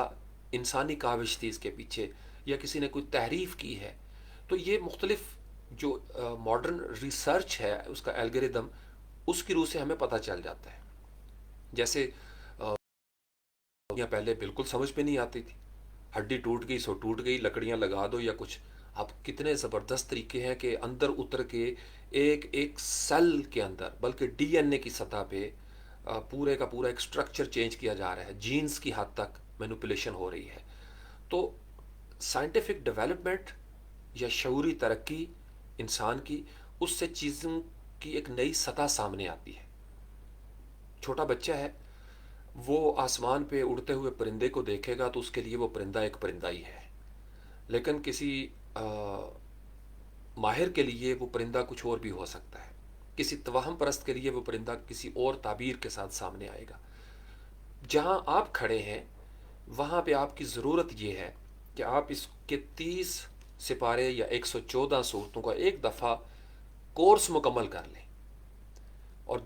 انسانی کاوش تھی اس کے پیچھے، یا کسی نے کوئی تحریف کی ہے. تو یہ مختلف جو ماڈرن ریسرچ ہے اس کا الگوریدم، اس کی روح سے ہمیں پتہ چل جاتا ہے. جیسے پہلے بالکل سمجھ پہ نہیں آتی تھی، ہڈی ٹوٹ گئی سو ٹوٹ گئی، لکڑیاں لگا دو یا کچھ. اب کتنے زبردست طریقے ہیں کہ اندر اتر کے ایک ایک سیل کے اندر، بلکہ ڈی این اے کی سطح پہ پورے کا پورا ایک سٹرکچر چینج کیا جا رہا ہے، جینز کی حد تک مینوپولیشن ہو رہی ہے. تو سائنٹیفک ڈیولپمنٹ یا شعوری ترقی انسان کی، اس سے چیزوں کی ایک نئی سطح سامنے آتی ہے. چھوٹا بچہ ہے، وہ آسمان پہ اڑتے ہوئے پرندے کو دیکھے گا تو اس کے لیے وہ پرندہ ایک پرندہ ہی ہے. لیکن کسی ماہر کے لیے وہ پرندہ کچھ اور بھی ہو سکتا ہے. کسی توہم پرست کے لیے وہ پرندہ کسی اور تعبیر کے ساتھ سامنے آئے گا. جہاں آپ کھڑے ہیں وہاں پہ آپ کی ضرورت یہ ہے کہ آپ اس کے 30 سپارے یا 114 صورتوں کا ایک دفعہ کورس مکمل کر لیں. اور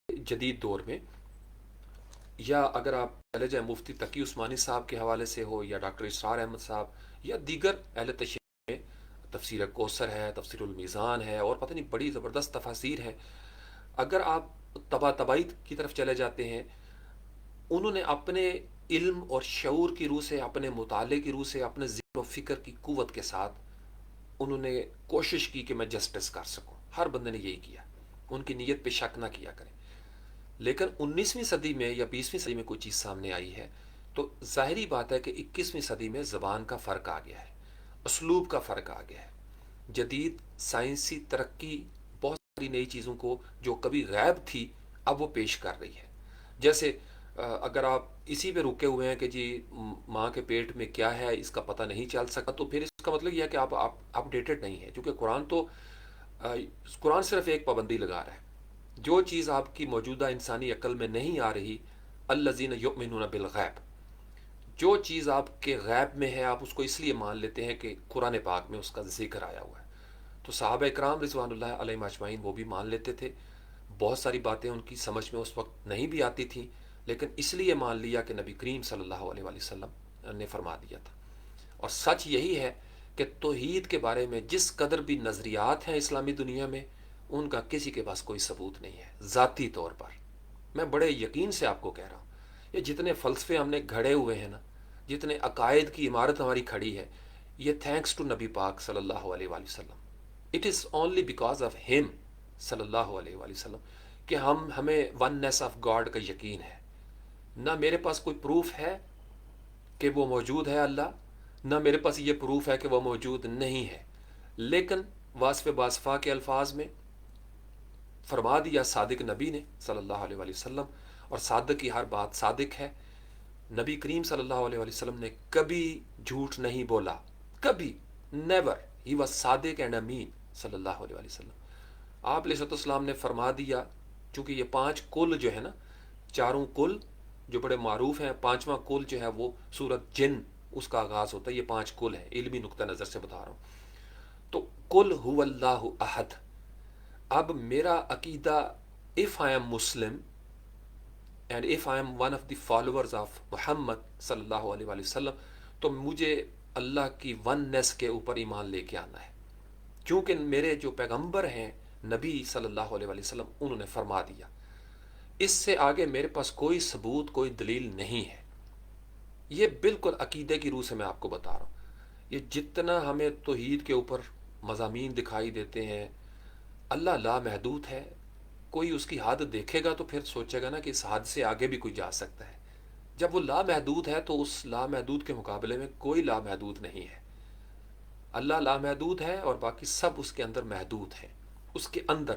جدید دور میں، یا اگر آپ چلے جائیں مفتی تقی عثمانی صاحب کے حوالے سے ہو، یا ڈاکٹر اسرار احمد صاحب، یا دیگر اہل تشیع میں تفسیر کوثر ہے، تفسیر المیزان ہے، اور پتہ نہیں بڑی زبردست تفاسیر ہیں. اگر آپ طباطبائی کی طرف چلے جاتے ہیں، انہوں نے اپنے علم اور شعور کی روح سے، اپنے مطالعے کی روح سے، اپنے ذہن و فکر کی قوت کے ساتھ انہوں نے کوشش کی کہ میں جسٹس کر سکوں. ہر بندے نے یہی کیا، ان کی نیت پہ شک نہ کیا کریں. لیکن 19ویں صدی میں یا 20ویں صدی میں کوئی چیز سامنے آئی ہے تو ظاہری بات ہے کہ 21ویں صدی میں زبان کا فرق آ گیا ہے، اسلوب کا فرق آ گیا ہے. جدید سائنسی ترقی بہت ساری نئی چیزوں کو جو کبھی غائب تھی اب وہ پیش کر رہی ہے. جیسے اگر آپ اسی پہ رکے ہوئے ہیں کہ جی ماں کے پیٹ میں کیا ہے اس کا پتہ نہیں چل سکا، تو پھر اس کا مطلب یہ ہے کہ آپ اپڈیٹڈ نہیں ہے. کیونکہ قرآن صرف ایک پابندی لگا رہا ہے، جو چیز آپ کی موجودہ انسانی عقل میں نہیں آ رہی، الذین یؤمنون بالغیب، جو چیز آپ کے غیب میں ہے آپ اس کو اس لیے مان لیتے ہیں کہ قرآن پاک میں اس کا ذکر آیا ہوا ہے. تو صحابہ اکرام رضوان اللہ علیہم اجمعین وہ بھی مان لیتے تھے. بہت ساری باتیں ان کی سمجھ میں اس وقت نہیں بھی آتی تھیں، لیکن اس لیے مان لیا کہ نبی کریم صلی اللہ علیہ وآلہ وسلم نے فرما دیا تھا. اور سچ یہی ہے کہ توحید کے بارے میں جس قدر بھی نظریات ہیں اسلامی دنیا میں، ان کا کسی کے پاس کوئی ثبوت نہیں ہے ذاتی طور پر. میں بڑے یقین سے آپ کو کہہ رہا ہوں، یہ جتنے فلسفے ہم نے گھڑے ہوئے ہیں نا، جتنے عقائد کی عمارت ہماری کھڑی ہے، یہ تھینکس ٹو نبی پاک صلی اللہ علیہ وآلہ وسلم. It is only because of ہم صلی اللہ علیہ وآلہ وسلم کہ ہمیں وننیس آف گاڈ کا یقین ہے. نہ میرے پاس کوئی پروف ہے کہ وہ موجود ہے اللہ، نہ میرے پاس یہ پروف ہے کہ وہ موجود نہیں ہے. لیکن واصف باصفا کے الفاظ میں فرما دیا صادق نبی نے صلی اللہ علیہ وآلہ وسلم، اور صادق کی ہر بات صادق ہے. نبی کریم صلی اللہ علیہ وآلہ وسلم نے کبھی جھوٹ نہیں بولا، کبھی، نیور. ہی واز صادق اینڈ امین صلی اللہ علیہ وآلہ وسلم. آپ علیہ السلام نے فرما دیا، چونکہ یہ 5 کل جو ہے نا، 4 کل جو بڑے معروف ہیں، 5واں کل جو ہے وہ سورت جن اس کا آغاز ہوتا ہے. یہ 5 کل ہیں, علمی نقطہ نظر سے بتا رہا ہوں. تو کل هو اللہ احد. اب میرا عقیدہ, if I am Muslim and if I am one of the followers of محمد صلی اللہ علیہ وآلہ وسلم, تو مجھے اللہ کی وننس کے اوپر ایمان لے کے آنا ہے, کیونکہ میرے جو پیغمبر ہیں نبی صلی اللہ علیہ وآلہ وسلم, انہوں نے فرما دیا. اس سے آگے میرے پاس کوئی ثبوت, کوئی دلیل نہیں ہے. یہ بالکل عقیدے کی روح سے میں آپ کو بتا رہا ہوں. یہ جتنا ہمیں توحید کے اوپر مضامین دکھائی دیتے ہیں, اللہ لامحدود ہے. کوئی اس کی حد دیکھے گا تو پھر سوچے گا نا کہ اس حد سے آگے بھی کوئی جا سکتا ہے. جب وہ لامحدود ہے تو اس لامحدود کے مقابلے میں کوئی لامحدود نہیں ہے. اللہ لامحدود ہے اور باقی سب اس کے اندر محدود ہیں, اس کے اندر.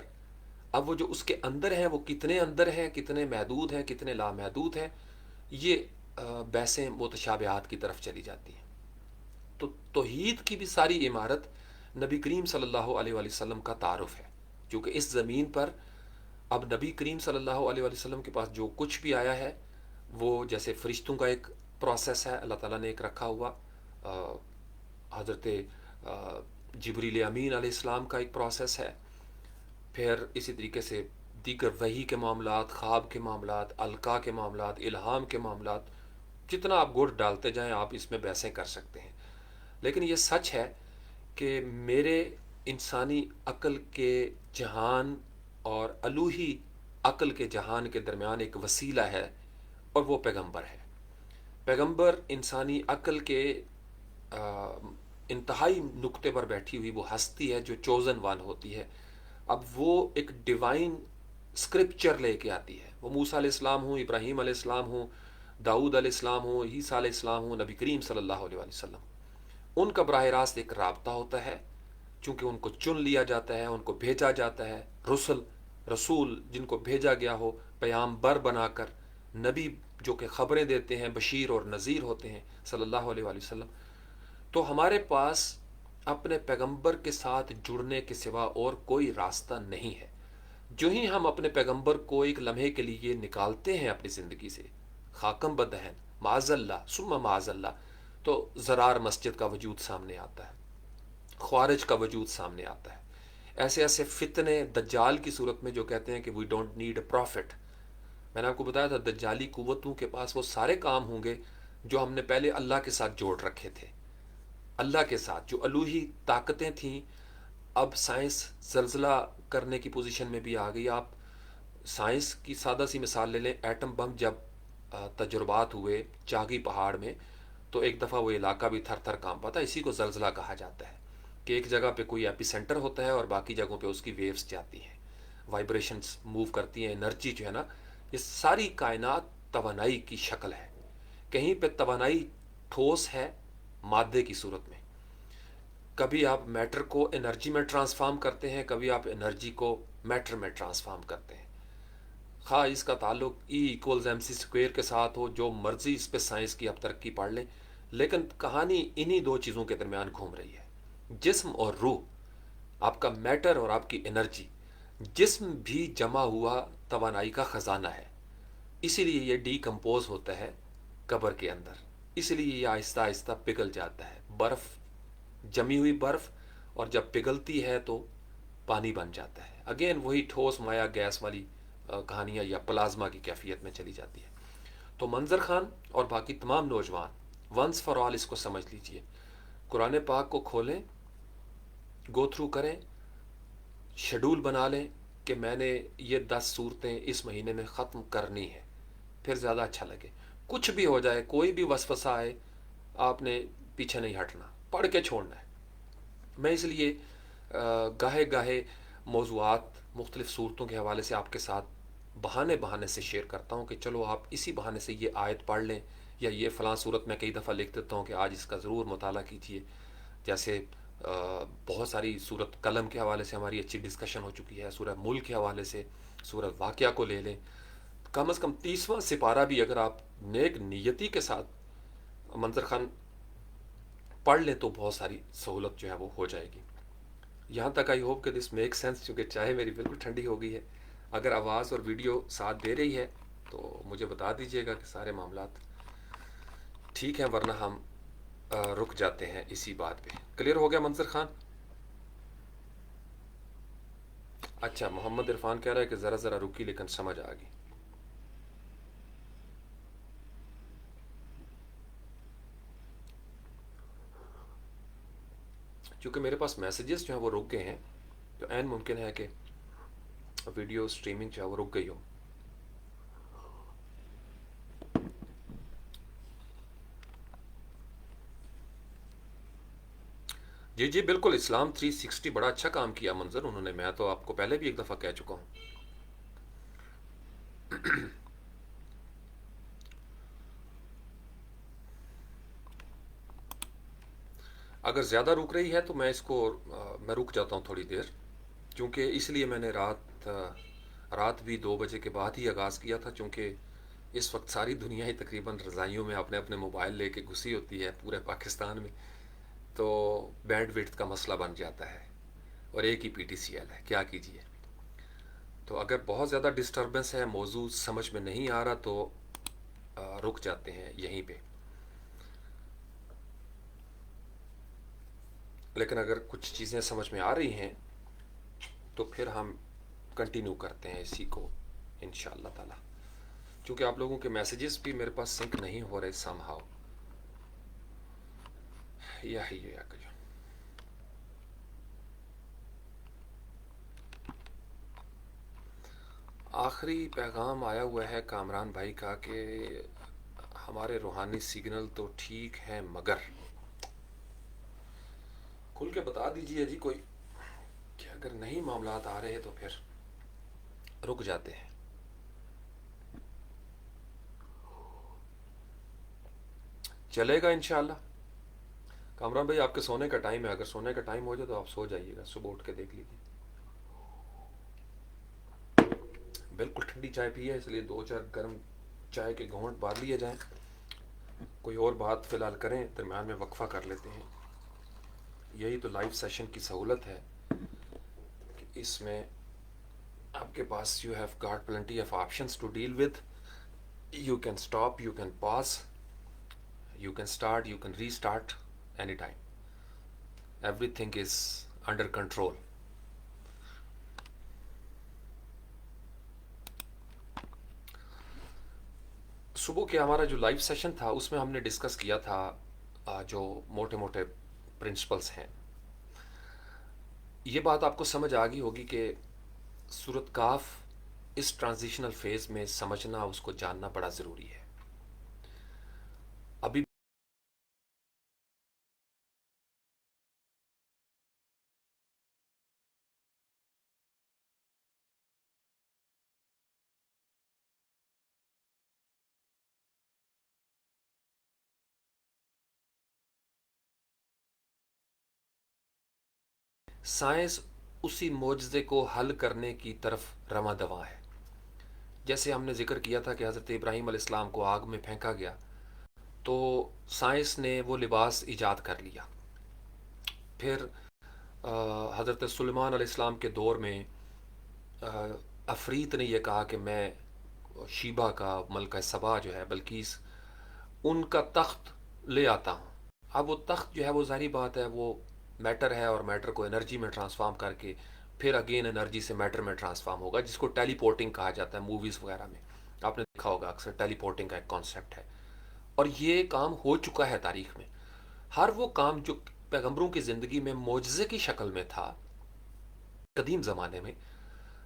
اب وہ جو اس کے اندر ہیں وہ کتنے اندر ہیں, کتنے محدود ہیں, کتنے لامحدود ہیں, یہ بحثیں متشابہات کی طرف چلی جاتی ہیں. تو توحید کی بھی ساری عمارت نبی کریم صلی اللہ علیہ وآلہ وسلم کا تعارف ہے, کیونکہ اس زمین پر اب نبی کریم صلی اللہ علیہ وآلہ وسلم کے پاس جو کچھ بھی آیا ہے وہ جیسے فرشتوں کا ایک پروسیس ہے, اللہ تعالیٰ نے ایک رکھا ہوا, حضرت جبریل امین علیہ السلام کا ایک پروسیس ہے, پھر اسی طریقے سے دیگر وحی کے معاملات, خواب کے معاملات, القاء کے معاملات, الہام کے معاملات, جتنا آپ گڑ ڈالتے جائیں آپ اس میں بحثیں کر سکتے ہیں. لیکن یہ سچ ہے کہ میرے انسانی عقل کے جہان اور الوہی عقل کے جہان کے درمیان ایک وسیلہ ہے, اور وہ پیغمبر ہے. پیغمبر انسانی عقل کے انتہائی نقطے پر بیٹھی ہوئی وہ ہستی ہے جو چوزن وان ہوتی ہے. اب وہ ایک ڈیوائن اسکرپچر لے کے آتی ہے. وہ موسیٰ علیہ السلام ہوں, ابراہیم علیہ السلام ہوں, داؤد علیہ السلام ہوں, عیسیٰ علیہ السلام ہوں, نبی کریم صلی اللہ علیہ وسلم, ان کا براہ راست ایک رابطہ ہوتا ہے, چونکہ ان کو چن لیا جاتا ہے, ان کو بھیجا جاتا ہے. رسول جن کو بھیجا گیا ہو پیامبر بنا کر, نبی جو کہ خبریں دیتے ہیں, بشیر اور نذیر ہوتے ہیں صلی اللہ علیہ وآلہ وسلم. تو ہمارے پاس اپنے پیغمبر کے ساتھ جڑنے کے سوا اور کوئی راستہ نہیں ہے. جو ہی ہم اپنے پیغمبر کو ایک لمحے کے لیے نکالتے ہیں اپنی زندگی سے, خاکم بدہن معاذ اللہ ثم معاذ اللہ, تو زرار مسجد کا وجود سامنے آتا ہے, خوارج کا وجود سامنے آتا ہے. ایسے ایسے فتنے دجال کی صورت میں جو کہتے ہیں کہ we don't need a profit. میں نے آپ کو بتایا تھا دجالی قوتوں کے پاس وہ سارے کام ہوں گے جو ہم نے پہلے اللہ کے ساتھ جوڑ رکھے تھے. اللہ کے ساتھ جو الوہی طاقتیں تھیں, اب سائنس زلزلہ کرنے کی پوزیشن میں بھی آ گئی. آپ سائنس کی سادہ سی مثال لے لیں, ایٹم بم جب تجربات ہوئے چاگی پہاڑ میں, تو ایک دفعہ وہ علاقہ بھی تھر تھر کانپا تھا. اسی کو زلزلہ کہا جاتا ہے کہ ایک جگہ پہ کوئی ایپی سینٹر ہوتا ہے اور باقی جگہوں پہ اس کی ویوز جاتی ہیں, وائبریشنز موو کرتی ہیں. انرجی جو ہے نا, یہ ساری کائنات توانائی کی شکل ہے. کہیں پہ توانائی ٹھوس ہے مادے کی صورت میں, کبھی آپ میٹر کو انرجی میں ٹرانسفارم کرتے ہیں, کبھی آپ انرجی کو میٹر میں ٹرانسفارم کرتے ہیں. خواہ اس کا تعلق E=mc² کے ساتھ ہو, جو مرضی اس پہ سائنس کی آپ ترقی پڑھ لیں, لیکن کہانی انہی دو چیزوں کے درمیان گھوم رہی ہے, جسم اور روح, آپ کا میٹر اور آپ کی انرجی. جسم بھی جمع ہوا توانائی کا خزانہ ہے, اسی لیے یہ ڈی کمپوز ہوتا ہے قبر کے اندر, اس لیے یہ آہستہ آہستہ پگھل جاتا ہے. برف, جمی ہوئی برف, اور جب پگھلتی ہے تو پانی بن جاتا ہے. اگین وہی ٹھوس مایا گیس والی کہانیاں یا پلازما کی کیفیت میں چلی جاتی ہے. تو منظر خان اور باقی تمام نوجوان ونس فار آل اس کو سمجھ لیجئے, قرآن پاک کو کھولیں, گو تھرو کریں, شیڈول بنا لیں کہ میں نے یہ 10 صورتیں اس مہینے میں ختم کرنی ہے, پھر زیادہ اچھا لگے. کچھ بھی ہو جائے, کوئی بھی وسوسہ آئے, آپ نے پیچھے نہیں ہٹنا, پڑھ کے چھوڑنا ہے. میں اس لیے گاہے گاہے موضوعات مختلف صورتوں کے حوالے سے آپ کے ساتھ بہانے سے شیئر کرتا ہوں کہ چلو آپ اسی بہانے سے یہ آیت پڑھ لیں, یا یہ فلاں صورت میں کئی دفعہ لکھ دیتا ہوں کہ آج اس کا ضرور مطالعہ کیجیے. جیسے بہت ساری صورت قلم کے حوالے سے ہماری اچھی ڈسکشن ہو چکی ہے, سورہ ملک کے حوالے سے, سورہ واقعہ کو لے لیں, کم از کم 30واں سپارہ بھی اگر آپ نیک نیتی کے ساتھ منظر خان پڑھ لیں تو بہت ساری سہولت جو ہے وہ ہو جائے گی. یہاں تک آئی ہوپ کہ دس میک سینس, کیونکہ چائے میری بالکل ٹھنڈی ہو گئی ہے. اگر آواز اور ویڈیو ساتھ دے رہی ہے تو مجھے بتا دیجیے گا کہ سارے معاملات ٹھیک ہیں, ورنہ ہم رک جاتے ہیں اسی بات پہ. کلیئر ہو گیا منظر خان؟ اچھا، محمد عرفان کہہ رہا ہے کہ ذرا ذرا رکی لیکن سمجھ آ گئی. چونکہ میرے پاس میسیجز جو ہیں وہ رک گئے ہیں، تو عین ممکن ہے کہ ویڈیو سٹریمنگ جو ہے وہ رک گئی ہو. جی جی بالکل، اسلام 360 بڑا اچھا کام کیا منظر انہوں نے. میں تو آپ کو پہلے بھی ایک دفعہ کہہ چکا ہوں. اگر زیادہ رک رہی ہے تو میں اس کو میں رک جاتا ہوں تھوڑی دیر، کیونکہ اس لیے میں نے رات بھی 2 بجے کے بعد ہی آغاز کیا تھا، چونکہ اس وقت ساری دنیا ہی تقریباً رضائیوں میں اپنے اپنے موبائل لے کے گھسی ہوتی ہے پورے پاکستان میں. تو بینڈ وڈتھ کا مسئلہ بن جاتا ہے، اور ایک ہی پی ٹی سی ایل ہے، کیا کیجیے. تو اگر بہت زیادہ ڈسٹربنس ہے، موضوع سمجھ میں نہیں آ رہا، تو رک جاتے ہیں یہیں پہ. لیکن اگر کچھ چیزیں سمجھ میں آ رہی ہیں تو پھر ہم کنٹینیو کرتے ہیں اسی کو انشاءاللہ تعالی. چونکہ آپ لوگوں کے میسیجز بھی میرے پاس سنک نہیں ہو رہے سم ہاؤ. یا ہی یا کہ آخری پیغام آیا ہوا ہے کامران بھائی کا کہ ہمارے روحانی سگنل تو ٹھیک ہیں، مگر کھل کے بتا دیجئے جی کوئی کہ اگر نہیں معاملات آ رہے تو پھر رک جاتے ہیں. چلے گا انشاءاللہ. کامران بھائی آپ کے سونے کا ٹائم ہے، اگر سونے کا ٹائم ہو جائے تو آپ سو جائیے گا، صبح اٹھ کے دیکھ لیجیے. بالکل ٹھنڈی چائے پی ہے، اس لیے 2 4 گرم چائے کے گھونٹ بار لیے جائیں. کوئی اور بات فی الحال کریں، درمیان میں وقفہ کر لیتے ہیں. یہی تو لائیو سیشن کی سہولت ہے کہ اس میں آپ کے پاس you have got plenty of options to deal with. You can stop, you can pause, you can start, you can restart any time. Everything is under control. صبح کے ہمارا جو لائیو سیشن تھا اس میں ہم نے discuss کیا تھا جو موٹے موٹے پرنسپلس ہیں. یہ بات آپ کو سمجھ آ گئی ہوگی کہ سورت کاف اس ٹرانزیشنل فیز میں سمجھنا، اس کو جاننا بڑا ضروری ہے. ابھی سائنس اسی معجزے کو حل کرنے کی طرف رواں دواں ہے. جیسے ہم نے ذکر کیا تھا کہ حضرت ابراہیم علیہ السلام کو آگ میں پھینکا گیا تو سائنس نے وہ لباس ایجاد کر لیا. پھر حضرت سلیمان علیہ السلام کے دور میں افریت نے یہ کہا کہ میں شیبہ کا ملکہ سبا جو ہے بلقیس، ان کا تخت لے آتا ہوں. اب وہ تخت جو ہے وہ ظاہری بات ہے وہ میٹر ہے، اور میٹر کو انرجی میں ٹرانسفارم کر کے پھر اگین انرجی سے میٹر میں ٹرانسفارم ہوگا، جس کو ٹیلی پورٹنگ کہا جاتا ہے. موویز وغیرہ میں آپ نے دیکھا ہوگا اکثر ٹیلی پورٹنگ کا ایک کانسیپٹ ہے، اور یہ کام ہو چکا ہے تاریخ میں. ہر وہ کام جو پیغمبروں کی زندگی میں معجزے کی شکل میں تھا قدیم زمانے میں،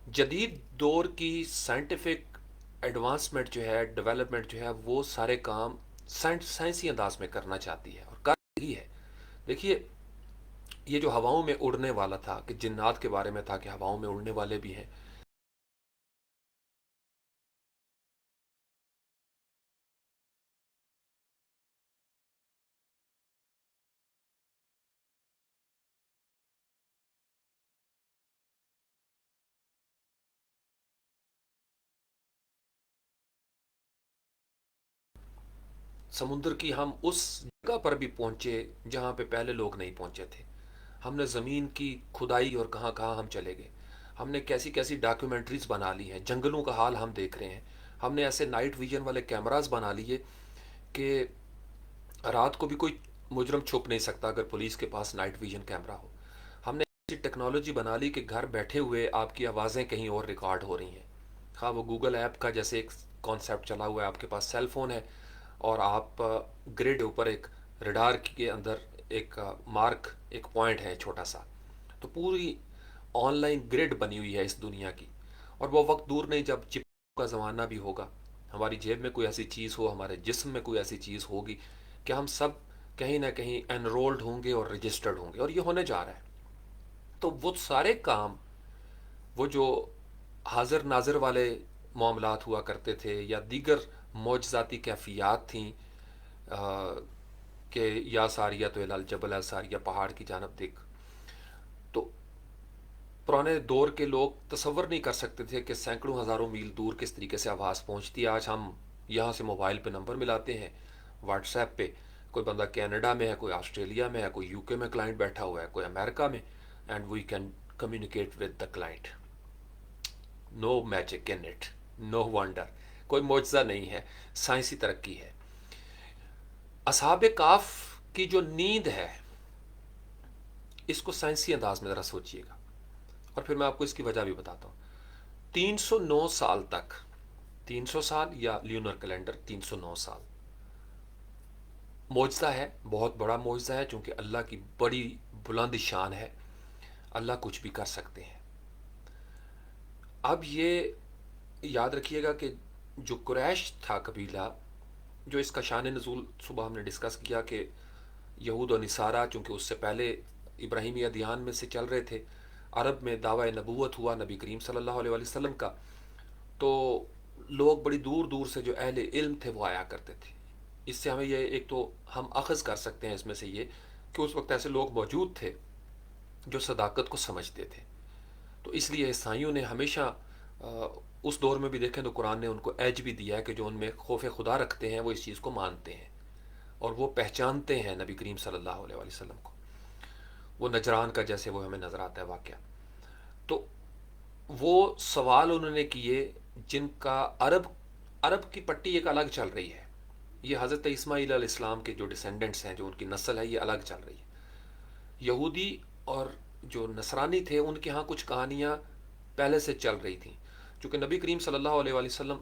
جدید دور کی سائنٹیفک ایڈوانسمنٹ جو ہے، ڈیولپمنٹ جو ہے، وہ سارے کام سائنسی انداز میں کرنا چاہتی ہے اور کر رہی ہے. دیکھیے، یہ جو ہواؤں میں اڑنے والا تھا، کہ جنات کے بارے میں تھا کہ ہواؤں میں اڑنے والے بھی ہیں. سمندر کی ہم اس جگہ پر بھی پہنچے جہاں پہ پہلے لوگ نہیں پہنچے تھے. ہم نے زمین کی کھدائی اور کہاں کہاں ہم چلے گئے. ہم نے کیسی کیسی ڈاکیومنٹریز بنا لی ہیں، جنگلوں کا حال ہم دیکھ رہے ہیں. ہم نے ایسے نائٹ ویژن والے کیمراز بنا لیے کہ رات کو بھی کوئی مجرم چھپ نہیں سکتا اگر پولیس کے پاس نائٹ ویژن کیمرہ ہو. ہم نے ایسی ٹیکنالوجی بنا لی کہ گھر بیٹھے ہوئے آپ کی آوازیں کہیں اور ریکارڈ ہو رہی ہیں. ہاں وہ گوگل ایپ کا جیسے ایک کانسیپٹ چلا ہوا ہے, آپ کے پاس سیل فون ہے اور آپ گریڈ اوپر ایک ریڈار کے اندر ایک مارک, ایک پوائنٹ ہے چھوٹا سا, تو پوری آن لائن گریڈ بنی ہوئی ہے اس دنیا کی. اور وہ وقت دور نہیں جب چپ کا زمانہ بھی ہوگا, ہماری جیب میں کوئی ایسی چیز ہو, ہمارے جسم میں کوئی ایسی چیز ہوگی کہ ہم سب کہیں نہ کہیں انرولڈ ہوں گے اور رجسٹرڈ ہوں گے, اور یہ ہونے جا رہا ہے. تو وہ سارے کام, وہ جو حاضر ناظر والے معاملات ہوا کرتے تھے یا دیگر معجزاتی کیفیات تھیں, کہ یا ساریہ تو الجبل ساریہ پہاڑ کی جانب دیکھ, تو پرانے دور کے لوگ تصور نہیں کر سکتے تھے کہ سینکڑوں ہزاروں میل دور کس طریقے سے آواز پہنچتی ہے. آج ہم یہاں سے موبائل پہ نمبر ملاتے ہیں, واٹس ایپ پہ, کوئی بندہ کینیڈا میں ہے, کوئی آسٹریلیا میں ہے, کوئی یو کے میں کلائنٹ بیٹھا ہوا ہے, کوئی امریکہ میں, and we can communicate with the client. No magic in it, no wonder, کوئی معجزہ نہیں ہے, سائنسی ترقی ہے. اصحاب کاف کی جو نیند ہے, اس کو سائنسی انداز میں ذرا سوچیے گا, اور پھر میں آپ کو اس کی وجہ بھی بتاتا ہوں. 309 سال تک, 300 سال یا لیونر کیلنڈر 309 سال, معجزہ ہے, بہت بڑا معجزہ ہے, چونکہ اللہ کی بڑی بلند شان ہے, اللہ کچھ بھی کر سکتے ہیں. اب یہ یاد رکھیے گا کہ جو قریش تھا قبیلہ, جو اس کا شان نزول صبح ہم نے ڈسکس کیا کہ یہود و نصارہ چونکہ اس سے پہلے ابراہیمی ادیان میں سے چل رہے تھے, عرب میں دعوی نبوت ہوا نبی کریم صلی اللہ علیہ وسلم کا, تو لوگ بڑی دور دور سے جو اہل علم تھے وہ آیا کرتے تھے. اس سے ہمیں یہ ایک تو ہم اخذ کر سکتے ہیں اس میں سے یہ کہ اس وقت ایسے لوگ موجود تھے جو صداقت کو سمجھتے تھے. تو اس لیے عیسائیوں نے ہمیشہ اس دور میں بھی دیکھیں تو قرآن نے ان کو ایج بھی دیا ہے کہ جو ان میں خوف خدا رکھتے ہیں وہ اس چیز کو مانتے ہیں اور وہ پہچانتے ہیں نبی کریم صلی اللہ علیہ وسلم کو. وہ نجران کا جیسے وہ ہمیں نظر آتا ہے واقعہ, تو وہ سوال انہوں نے کیے جن کا عرب کی پٹی ایک الگ چل رہی ہے. یہ حضرت اسماعیل علیہ السلام کے جو ڈسینڈنٹس ہیں, جو ان کی نسل ہے, یہ الگ چل رہی ہے. یہودی اور جو نصرانی تھے ان کے ہاں کچھ کہانیاں پہلے سے چل رہی تھیں. چونکہ نبی کریم صلی اللہ علیہ وسلم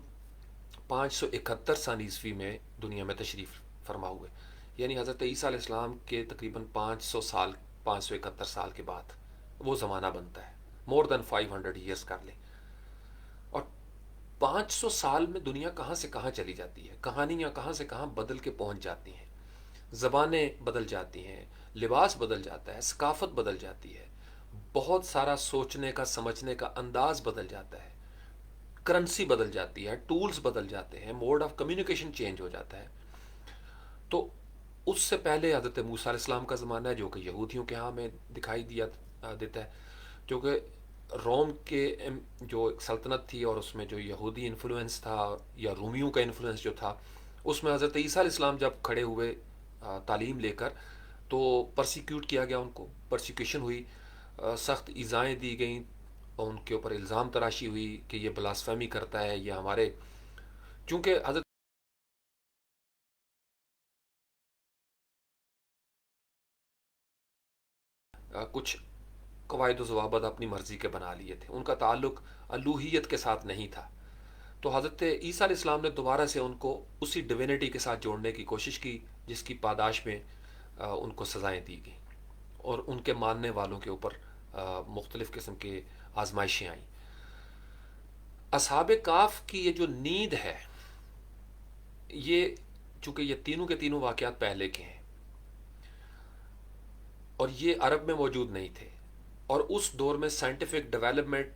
571 سال عیسوی میں دنیا میں تشریف فرما ہوئے, یعنی حضرت عیسیٰ علیہ السلام کے تقریباً 571 سال کے بعد وہ زمانہ بنتا ہے. مور دین 500 ایئرس کر لیں, اور 500 سال میں دنیا کہاں سے کہاں چلی جاتی ہے, کہانیاں کہاں سے کہاں بدل کے پہنچ جاتی ہیں, زبانیں بدل جاتی ہیں, لباس بدل جاتا ہے, ثقافت بدل جاتی ہے, بہت سارا سوچنے کا سمجھنے کا انداز بدل جاتا ہے, کرنسی بدل جاتی ہے, ٹولز بدل جاتے ہیں, موڈ آف کمیونیکیشن چینج ہو جاتا ہے. تو اس سے پہلے حضرت موسیٰ علیہ السلام کا زمانہ ہے جو کہ یہودیوں کے ہاں میں دکھائی دیتا ہے, جو کہ روم کے جو ایک سلطنت تھی اور اس میں جو یہودی انفلوئنس تھا یا رومیوں کا انفلوئنس جو تھا, اس میں حضرت عیسیٰ علیہ السلام جب کھڑے ہوئے تعلیم لے کر, تو پرسیکیوٹ کیا گیا, ان کو پرسیکیوشن ہوئی, سخت ایذائیں دی گئیں, اور ان کے اوپر الزام تراشی ہوئی کہ یہ بلاسفیمی کرتا ہے, یہ ہمارے, چونکہ حضرت کچھ قواعد و ضوابط اپنی مرضی کے بنا لیے تھے, ان کا تعلق الوہیت کے ساتھ نہیں تھا. تو حضرت عیسیٰ علیہ السلام نے دوبارہ سے ان کو اسی ڈیوینٹی کے ساتھ جوڑنے کی کوشش کی, جس کی پاداش میں ان کو سزائیں دی گئیں اور ان کے ماننے والوں کے اوپر مختلف قسم کے آزمائشیں آئیں. اصحاب کاف کی یہ جو نیند ہے, یہ چونکہ یہ تینوں کے تینوں واقعات پہلے کے ہیں اور یہ عرب میں موجود نہیں تھے, اور اس دور میں سائنٹیفک ڈیولپمنٹ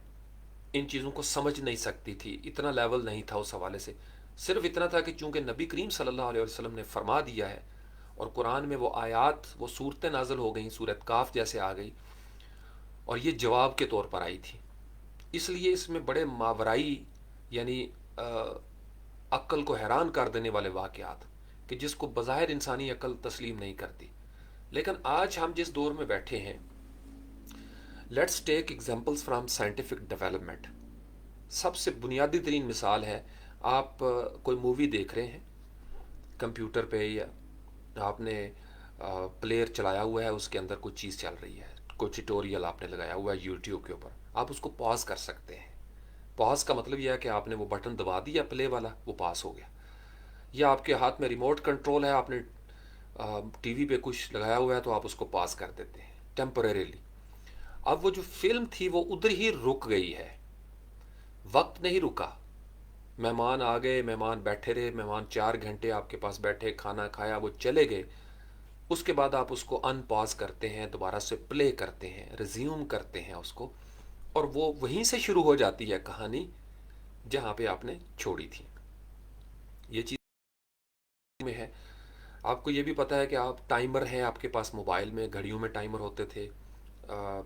ان چیزوں کو سمجھ نہیں سکتی تھی, اتنا لیول نہیں تھا اس حوالے سے. صرف اتنا تھا کہ چونکہ نبی کریم صلی اللہ علیہ وسلم نے فرما دیا ہے اور قرآن میں وہ آیات, وہ صورتیں نازل ہو گئیں, سورت کاف جیسے آ گئی, اور یہ جواب کے طور پر آئی تھی. اس لیے اس میں بڑے ماورائی یعنی عقل کو حیران کر دینے والے واقعات کہ جس کو بظاہر انسانی عقل تسلیم نہیں کرتی. لیکن آج ہم جس دور میں بیٹھے ہیں, let's take examples from scientific development. سب سے بنیادی ترین مثال ہے, آپ کوئی مووی دیکھ رہے ہیں کمپیوٹر پہ, یا آپ نے پلیئر چلایا ہوا ہے، اس کے اندر کوئی چیز چل رہی ہے، کوئی ٹیوٹوریل آپ نے لگایا ہوا ہے یوٹیوب کے اوپر، آپ اس کو پاز کر سکتے ہیں. پاز کا مطلب یہ ہے کہ آپ نے وہ بٹن دبا دیا پلے والا، وہ پاس ہو گیا. یا آپ کے ہاتھ میں ریموٹ کنٹرول ہے، آپ نے ٹی وی پہ کچھ لگایا ہوا ہے تو آپ اس کو پاس کر دیتے ہیں ٹیمپریریلی. اب وہ جو فلم تھی وہ ادھر ہی رک گئی ہے، وقت نہیں رکا. مہمان آ گئے، مہمان بیٹھے رہے، مہمان 4 گھنٹے آپ کے پاس بیٹھے، کھانا کھایا، وہ چلے گئے. اس کے بعد آپ اس کو ان پاز کرتے ہیں، دوبارہ سے پلے کرتے ہیں، ریزیوم کرتے ہیں اس کو، اور وہ وہیں سے شروع ہو جاتی ہے کہانی جہاں پہ آپ نے چھوڑی تھی. یہ چیز میں ہے. آپ کو یہ بھی پتہ ہے کہ آپ ٹائمر ہیں آپ کے پاس موبائل میں، گھڑیوں میں ٹائمر ہوتے تھے. آ،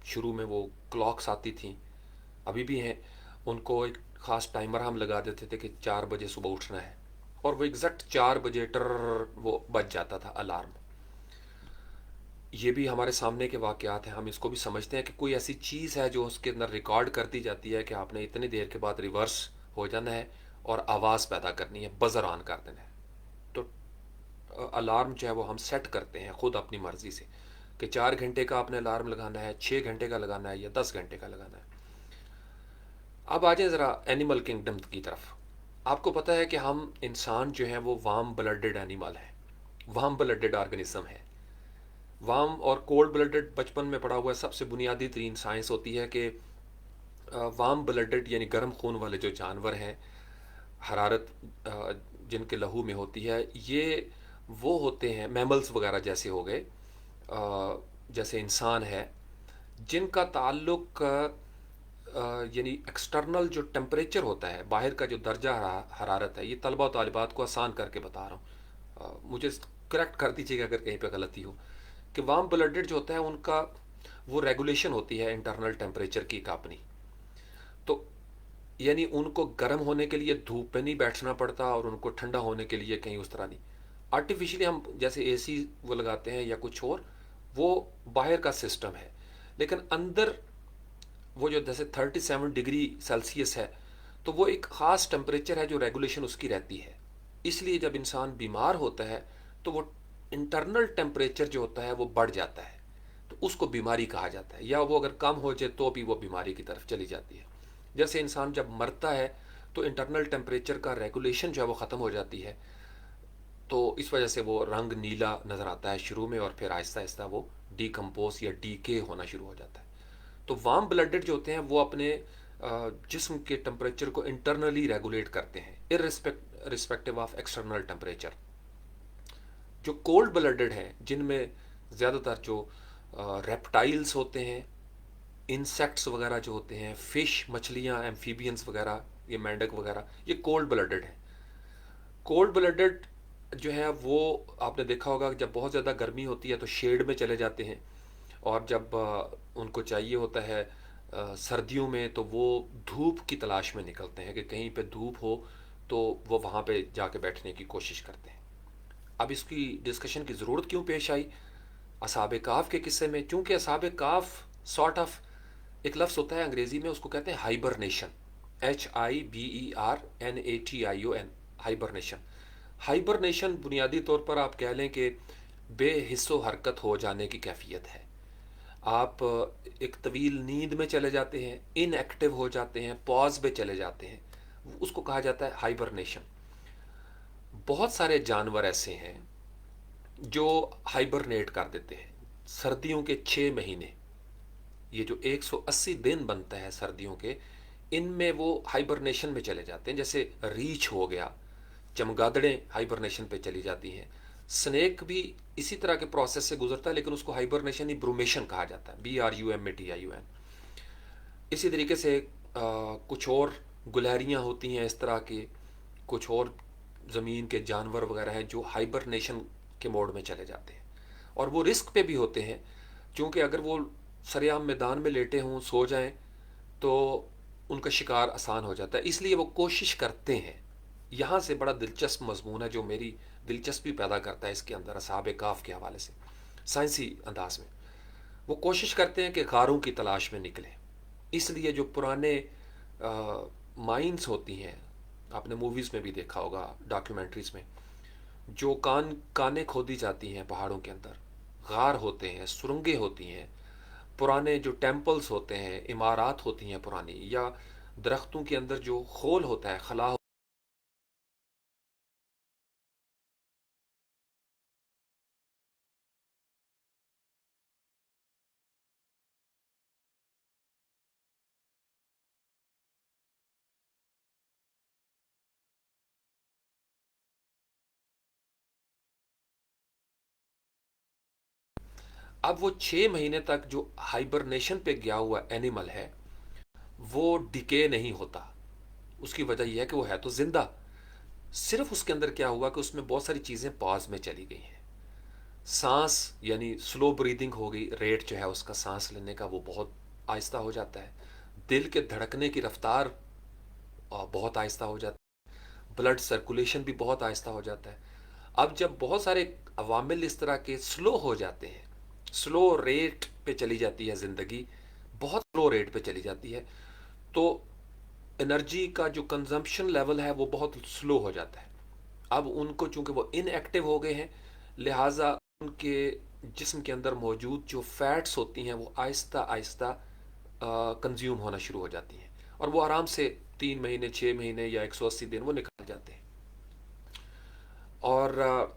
شروع میں وہ کلاکس آتی تھیں، ابھی بھی ہیں. ان کو ایک خاص ٹائمر ہم لگا دیتے تھے کہ 4 بجے صبح اٹھنا ہے، اور وہ ایگزیکٹ 4 بجے ٹر وہ بج جاتا تھا الارم. یہ بھی ہمارے سامنے کے واقعات ہیں، ہم اس کو بھی سمجھتے ہیں کہ کوئی ایسی چیز ہے جو اس کے اندر ریکارڈ کر دی جاتی ہے کہ آپ نے اتنی دیر کے بعد ریورس ہو جانا ہے اور آواز پیدا کرنی ہے، بزر آن کر دینا ہے. تو الارم جو ہے وہ ہم سیٹ کرتے ہیں خود اپنی مرضی سے کہ 4 گھنٹے کا آپ نے الارم لگانا ہے، 6 گھنٹے کا لگانا ہے، یا 10 گھنٹے کا لگانا ہے. اب آ جائیں ذرا اینیمل کنگڈم کی طرف. آپ کو پتہ ہے کہ ہم انسان جو ہیں وہ وارم بلڈڈ اینیمل ہیں، وارم بلڈڈ آرگنزم ہے. وارم اور کولڈ بلڈڈ بچپن میں پڑھا ہوا ہے، سب سے بنیادی ترین سائنس ہوتی ہے کہ وارم بلڈڈ یعنی گرم خون والے جو جانور ہیں، حرارت جن کے لہو میں ہوتی ہے، یہ وہ ہوتے ہیں میملز وغیرہ جیسے ہو گئے، جیسے انسان ہے، جن کا تعلق یعنی ایکسٹرنل جو ٹمپریچر ہوتا ہے، باہر کا جو درجہ حرارت ہے. یہ طلبہ و طالبات کو آسان کر کے بتا رہا ہوں، مجھے کریکٹ کر دیجیے گا اگر کہیں پہ غلطی ہو. کہ وارم بلڈڈ جو ہوتا ہے ان کا وہ ریگولیشن ہوتی ہے انٹرنل ٹیمپریچر کی ایک اپنی. تو یعنی ان کو گرم ہونے کے لیے دھوپ پہ نہیں بیٹھنا پڑتا، اور ان کو ٹھنڈا ہونے کے لیے کہیں اس طرح نہیں. آرٹیفیشلی ہم جیسے اے سی وہ لگاتے ہیں یا کچھ اور، وہ باہر کا سسٹم ہے. لیکن اندر وہ جو جیسے 37 ڈگری سیلسیس ہے، تو وہ ایک خاص ٹمپریچر ہے جو ریگولیشن اس کی رہتی ہے. اس لیے جب انسان بیمار ہوتا ہے تو وہ انٹرنل ٹیمپریچر جو ہوتا ہے وہ بڑھ جاتا ہے، تو اس کو بیماری کہا جاتا ہے. یا وہ اگر کم ہو جائے تو بھی وہ بیماری کی طرف چلی جاتی ہے. جیسے انسان جب مرتا ہے تو انٹرنل ٹیمپریچر کا ریگولیشن جو ہے وہ ختم ہو جاتی ہے، تو اس وجہ سے وہ رنگ نیلا نظر آتا ہے شروع میں، اور پھر آہستہ آہستہ وہ ڈیکمپوز یا ڈی کے ہونا شروع ہو جاتا ہے. تو وارم بلڈڈ جو ہوتے ہیں وہ اپنے جسم کے ٹمپریچر کو انٹرنلی ریگولیٹ کرتے ہیں رسپیکٹو آف ایکسٹرنل ٹمپریچر. جو کولڈ بلڈڈ ہیں، جن میں زیادہ تر جو ریپٹائلز ہوتے ہیں، انسیکٹس وغیرہ جو ہوتے ہیں، فش، مچھلیاں، ایمفیبینس وغیرہ، یہ مینڈک وغیرہ، یہ کولڈ بلڈڈ ہیں. کولڈ بلڈڈ جو ہے وہ آپ نے دیکھا ہوگا کہ جب بہت زیادہ گرمی ہوتی ہے تو شیڈ میں چلے جاتے ہیں، اور جب ان کو چاہیے ہوتا ہے سردیوں میں تو وہ دھوپ کی تلاش میں نکلتے ہیں کہ کہیں پہ دھوپ ہو تو وہ وہاں پہ جا کے بیٹھنے کی کوشش کرتے ہیں. اب اس کی ڈسکشن کی ضرورت کیوں پیش آئی اصحاب کہف کے قصے میں؟ چونکہ اصحاب کہف سارٹ آف ایک لفظ ہوتا ہے انگریزی میں، اس کو کہتے ہیں ہائبرنیشن، HIBERNATION، ہائبرنیشن. ہائبرنیشن بنیادی طور پر آپ کہہ لیں کہ بے حص و حرکت ہو جانے کی کیفیت ہے. آپ ایک طویل نیند میں چلے جاتے ہیں، ان ایکٹیو ہو جاتے ہیں، پاز پہ چلے جاتے ہیں، اس کو کہا جاتا ہے ہائبرنیشن. بہت سارے جانور ایسے ہیں جو ہائبرنیٹ کر دیتے ہیں. سردیوں کے 6 مہینے، یہ جو 180 دن بنتا ہے سردیوں کے، ان میں وہ ہائبرنیشن میں چلے جاتے ہیں. جیسے ریچھ ہو گیا، چمگادڑیں ہائبرنیشن پہ چلی جاتی ہیں. سنیک بھی اسی طرح کے پروسیس سے گزرتا ہے، لیکن اس کو ہائبرنیشن ہی برومیشن کہا جاتا ہے، BRUMATION. اسی طریقے سے کچھ اور گلہریاں ہوتی ہیں اس طرح کے، کچھ اور زمین کے جانور وغیرہ ہیں جو ہائبرنیشن کے موڈ میں چلے جاتے ہیں. اور وہ رسک پہ بھی ہوتے ہیں، چونکہ اگر وہ سریعام میدان میں لیٹے ہوں، سو جائیں، تو ان کا شکار آسان ہو جاتا ہے، اس لیے وہ کوشش کرتے ہیں. یہاں سے بڑا دلچسپ مضمون ہے جو میری دلچسپی پیدا کرتا ہے اس کے اندر اصحاب کہف کے حوالے سے سائنسی انداز میں. وہ کوشش کرتے ہیں کہ غاروں کی تلاش میں نکلیں. اس لیے جو پرانے مائنز ہوتی ہیں، آپ نے موویز میں بھی دیکھا ہوگا، ڈاکیومنٹریز میں، جو کانیں کھودی جاتی ہیں پہاڑوں کے اندر، غار ہوتے ہیں، سرنگیں ہوتی ہیں، پرانے جو ٹیمپلز ہوتے ہیں، عمارات ہوتی ہیں پرانی، یا درختوں کے اندر جو خول ہوتا ہے، خلا. اب وہ 6 مہینے تک جو ہائبرنیشن پہ گیا ہوا اینیمل ہے وہ ڈکے نہیں ہوتا. اس کی وجہ یہ ہے کہ وہ ہے تو زندہ، صرف اس کے اندر کیا ہوا کہ اس میں بہت ساری چیزیں پاز میں چلی گئی ہیں. سانس یعنی سلو بریدنگ ہو گئی، ریٹ جو ہے اس کا سانس لینے کا وہ بہت آہستہ ہو جاتا ہے. دل کے دھڑکنے کی رفتار بہت آہستہ ہو جاتی ہے. بلڈ سرکولیشن بھی بہت آہستہ ہو جاتا ہے. اب جب بہت سارے عوامل اس طرح کے سلو ہو جاتے ہیں، سلو ریٹ پہ چلی جاتی ہے زندگی، بہت سلو ریٹ پہ چلی جاتی ہے، تو انرجی کا جو کنزمپشن لیول ہے وہ بہت سلو ہو جاتا ہے. اب ان کو چونکہ وہ ان ایکٹیو ہو گئے ہیں، لہٰذا ان کے جسم کے اندر موجود جو فیٹس ہوتی ہیں وہ آہستہ آہستہ کنزیوم ہونا شروع ہو جاتی ہیں، اور وہ آرام سے 3 مہینے، 6 مہینے یا 180 دن وہ نکال جاتے ہیں. اور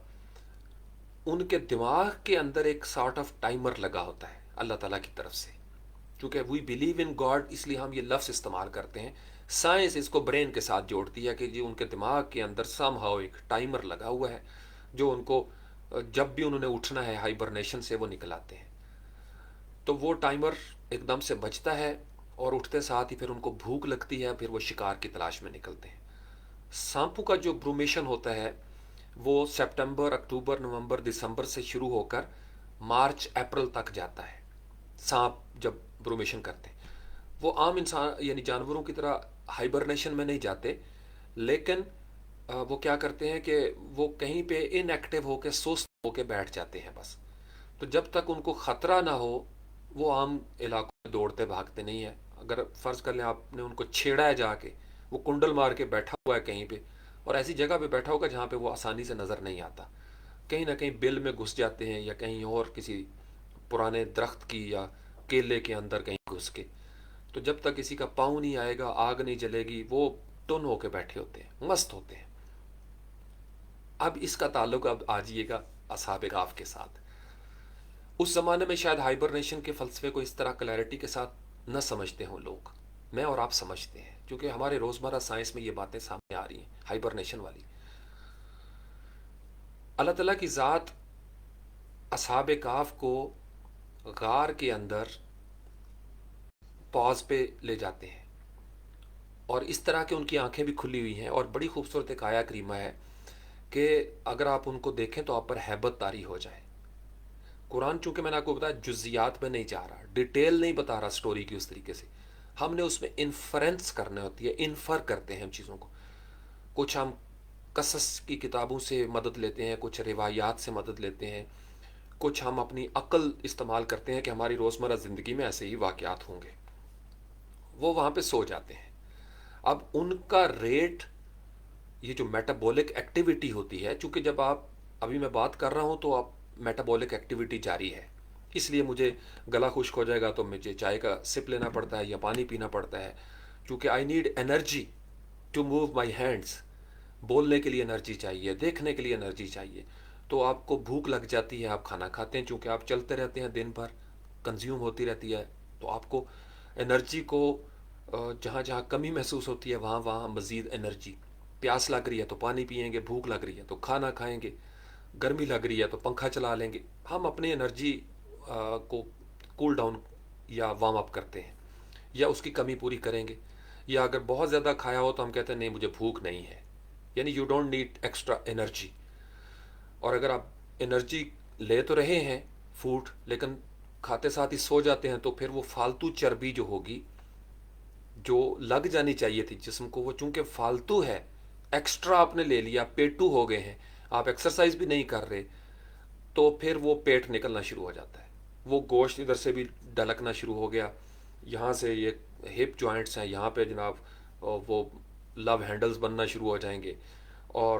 ان کے دماغ کے اندر ایک سارٹ آف ٹائمر لگا ہوتا ہے اللہ تعالیٰ کی طرف سے. چونکہ وی بلیو ان گاڈ اس لیے ہم یہ لفظ استعمال کرتے ہیں. سائنس اس کو برین کے ساتھ جوڑتی ہے کہ جی ان کے دماغ کے اندر سم ہاؤ ایک ٹائمر لگا ہوا ہے جو ان کو جب بھی انہوں نے اٹھنا ہے ہائبرنیشن سے وہ نکلاتے ہیں. تو وہ ٹائمر ایک دم سے بجتا ہے اور اٹھتے ساتھ ہی پھر ان کو بھوک لگتی ہے، پھر وہ شکار کی تلاش میں نکلتے ہیں. سانپو کا جو برومیشن ہوتا ہے وہ سپٹمبر، اکتوبر، نومبر، دسمبر سے شروع ہو کر مارچ اپریل تک جاتا ہے. سانپ جب برومیشن کرتے ہیں وہ عام انسان یعنی جانوروں کی طرح ہائبرنیشن میں نہیں جاتے، لیکن وہ کیا کرتے ہیں کہ وہ کہیں پہ ان ایکٹیو ہو کے سست ہو کے بیٹھ جاتے ہیں بس. تو جب تک ان کو خطرہ نہ ہو وہ عام علاقوں میں دوڑتے بھاگتے نہیں ہیں. اگر فرض کر لیں آپ نے ان کو چھیڑا ہے جا کے، وہ کنڈل مار کے بیٹھا ہوا ہے کہیں پہ، اور ایسی جگہ پہ بیٹھا ہوگا جہاں پہ وہ آسانی سے نظر نہیں آتا، کہیں نہ کہیں بل میں گھس جاتے ہیں یا کہیں اور کسی پرانے درخت کی یا کیلے کے اندر کہیں گھس کے. تو جب تک کسی کا پاؤں نہیں آئے گا، آگ نہیں جلے گی، وہ ٹن ہو کے بیٹھے ہوتے ہیں، مست ہوتے ہیں. اب اس کا تعلق اب آجیے گا اصحاب کہف کے ساتھ. اس زمانے میں شاید ہائبرنیشن کے فلسفے کو اس طرح کلیئرٹی کے ساتھ نہ سمجھتے ہوں لوگ. میں اور آپ سمجھتے ہیں کیونکہ ہمارے روزمرہ سائنس میں یہ باتیں سامنے آ رہی ہیں ہائبرنیشن والی. اللہ تعالیٰ کی ذات اصحاب کہف کو غار کے اندر پاز پہ لے جاتے ہیں، اور اس طرح کہ ان کی آنکھیں بھی کھلی ہوئی ہیں، اور بڑی خوبصورت ایک آیا کریمہ ہے کہ اگر آپ ان کو دیکھیں تو آپ پر ہیبت طاری ہو جائے. قرآن چونکہ میں نے آپ کو بتایا جزیات میں نہیں جا رہا، ڈیٹیل نہیں بتا رہا سٹوری کی اس طریقے سے. ہم نے اس میں انفرنس کرنے ہوتی ہے، انفر کرتے ہیں ہم چیزوں کو. کچھ ہم قصص کی کتابوں سے مدد لیتے ہیں، کچھ روایات سے مدد لیتے ہیں، کچھ ہم اپنی عقل استعمال کرتے ہیں کہ ہماری روزمرہ زندگی میں ایسے ہی واقعات ہوں گے. وہ وہاں پہ سو جاتے ہیں. اب ان کا ریٹ، یہ جو میٹابولک ایکٹیویٹی ہوتی ہے، چونکہ جب آپ ابھی میں بات کر رہا ہوں تو آپ میٹابولک ایکٹیویٹی جاری ہے، اس لیے مجھے گلا خشک ہو جائے گا تو مجھے چائے کا سپ لینا پڑتا ہے یا پانی پینا پڑتا ہے، کیونکہ I need energy to move my hands. بولنے کے لیے انرجی چاہیے، دیکھنے کے لیے انرجی چاہیے. تو آپ کو بھوک لگ جاتی ہے، آپ کھانا کھاتے ہیں، چونکہ آپ چلتے رہتے ہیں دن بھر، کنزیوم ہوتی رہتی ہے، تو آپ کو انرجی کو جہاں جہاں کمی محسوس ہوتی ہے وہاں وہاں مزید انرجی. پیاس لگ رہی ہے تو پانی پئیں گے، بھوک لگ رہی ہے تو کھانا کھائیں گے، گرمی لگ رہی ہے تو پنکھا چلا لیں گے. ہم اپنی انرجی کو کول ڈاؤن یا وارم اپ کرتے ہیں، یا اس کی کمی پوری کریں گے. یا اگر بہت زیادہ کھایا ہو تو ہم کہتے ہیں نہیں مجھے بھوک نہیں ہے، یعنی you don't need extra energy. اور اگر آپ انرجی لے تو رہے ہیں فوڈ، لیکن کھاتے ساتھ ہی سو جاتے ہیں، تو پھر وہ فالتو چربی جو ہوگی جو لگ جانی چاہیے تھی جسم کو، وہ چونکہ فالتو ہے، ایکسٹرا آپ نے لے لیا، پیٹو ہو گئے ہیں، آپ ایکسرسائز بھی نہیں کر رہے، تو پھر وہ پیٹ نکلنا شروع ہو جاتا ہے. وہ گوشت ادھر سے بھی ڈھلکنا شروع ہو گیا، یہاں سے یہ ہپ جوائنٹس ہیں یہاں پہ جناب وہ لو ہینڈلز بننا شروع ہو جائیں گے، اور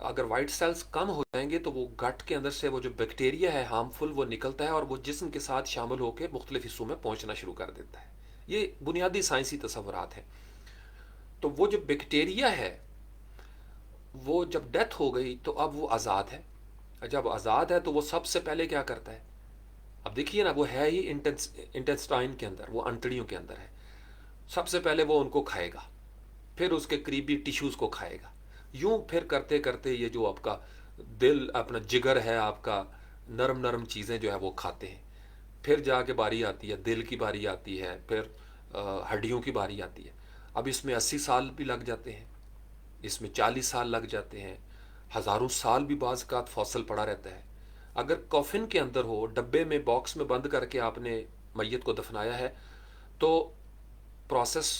اگر وائٹ سیلز کم ہو جائیں گے تو وہ گٹ کے اندر سے وہ جو بیکٹیریا ہے ہارمفل وہ نکلتا ہے اور وہ جسم کے ساتھ شامل ہو کے مختلف حصوں میں پہنچنا شروع کر دیتا ہے. یہ بنیادی سائنسی تصورات ہیں. تو وہ جو بیکٹیریا ہے وہ جب ڈیتھ ہو گئی تو اب وہ آزاد ہے. جب آزاد ہے تو وہ سب سے پہلے کیا کرتا ہے؟ اب دیکھیے نا، وہ ہے ہی انٹسٹائن کے اندر، وہ انتڑیوں کے اندر ہے. سب سے پہلے وہ ان کو کھائے گا، پھر اس کے قریبی ٹیشوز کو کھائے گا. یوں پھر کرتے کرتے یہ جو آپ کا دل، اپنا جگر ہے آپ کا، نرم نرم چیزیں جو ہے وہ کھاتے ہیں. پھر جا کے باری آتی ہے دل کی، باری آتی ہے پھر ہڈیوں کی باری آتی ہے. اب اس میں 80 سال بھی لگ جاتے ہیں، اس میں 40 سال لگ جاتے ہیں، ہزاروں سال بھی بعض کا فاصل پڑا رہتا ہے. اگر کافن کے اندر ہو، ڈبے میں باکس میں بند کر کے آپ نے میت کو دفنایا ہے تو پروسیس،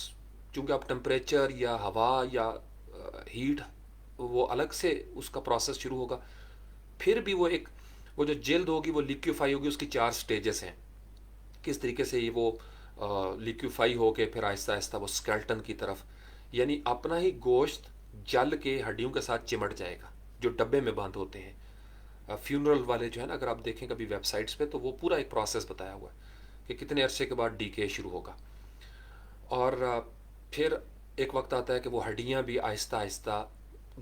چونکہ اب ٹمپریچر یا ہوا یا ہیٹ، وہ الگ سے اس کا پروسیس شروع ہوگا. پھر بھی وہ جو جلد ہوگی وہ لیکوفائی ہوگی. اس کی 4 سٹیجز ہیں کس طریقے سے یہ وہ لیکوفائی ہو کے پھر آہستہ آہستہ وہ اسکیلٹن کی طرف، یعنی اپنا ہی گوشت جل کے ہڈیوں کے ساتھ چمٹ جائے گا جو ڈبے میں بند ہوتے ہیں. فیونرل والے جو ہے نا، اگر آپ دیکھیں کبھی ویب سائٹس پہ تو وہ پورا ایک پروسیس بتایا ہوا ہے کہ کتنے عرصے کے بعد ڈی کے شروع ہوگا. اور پھر ایک وقت آتا ہے کہ وہ ہڈیاں بھی آہستہ آہستہ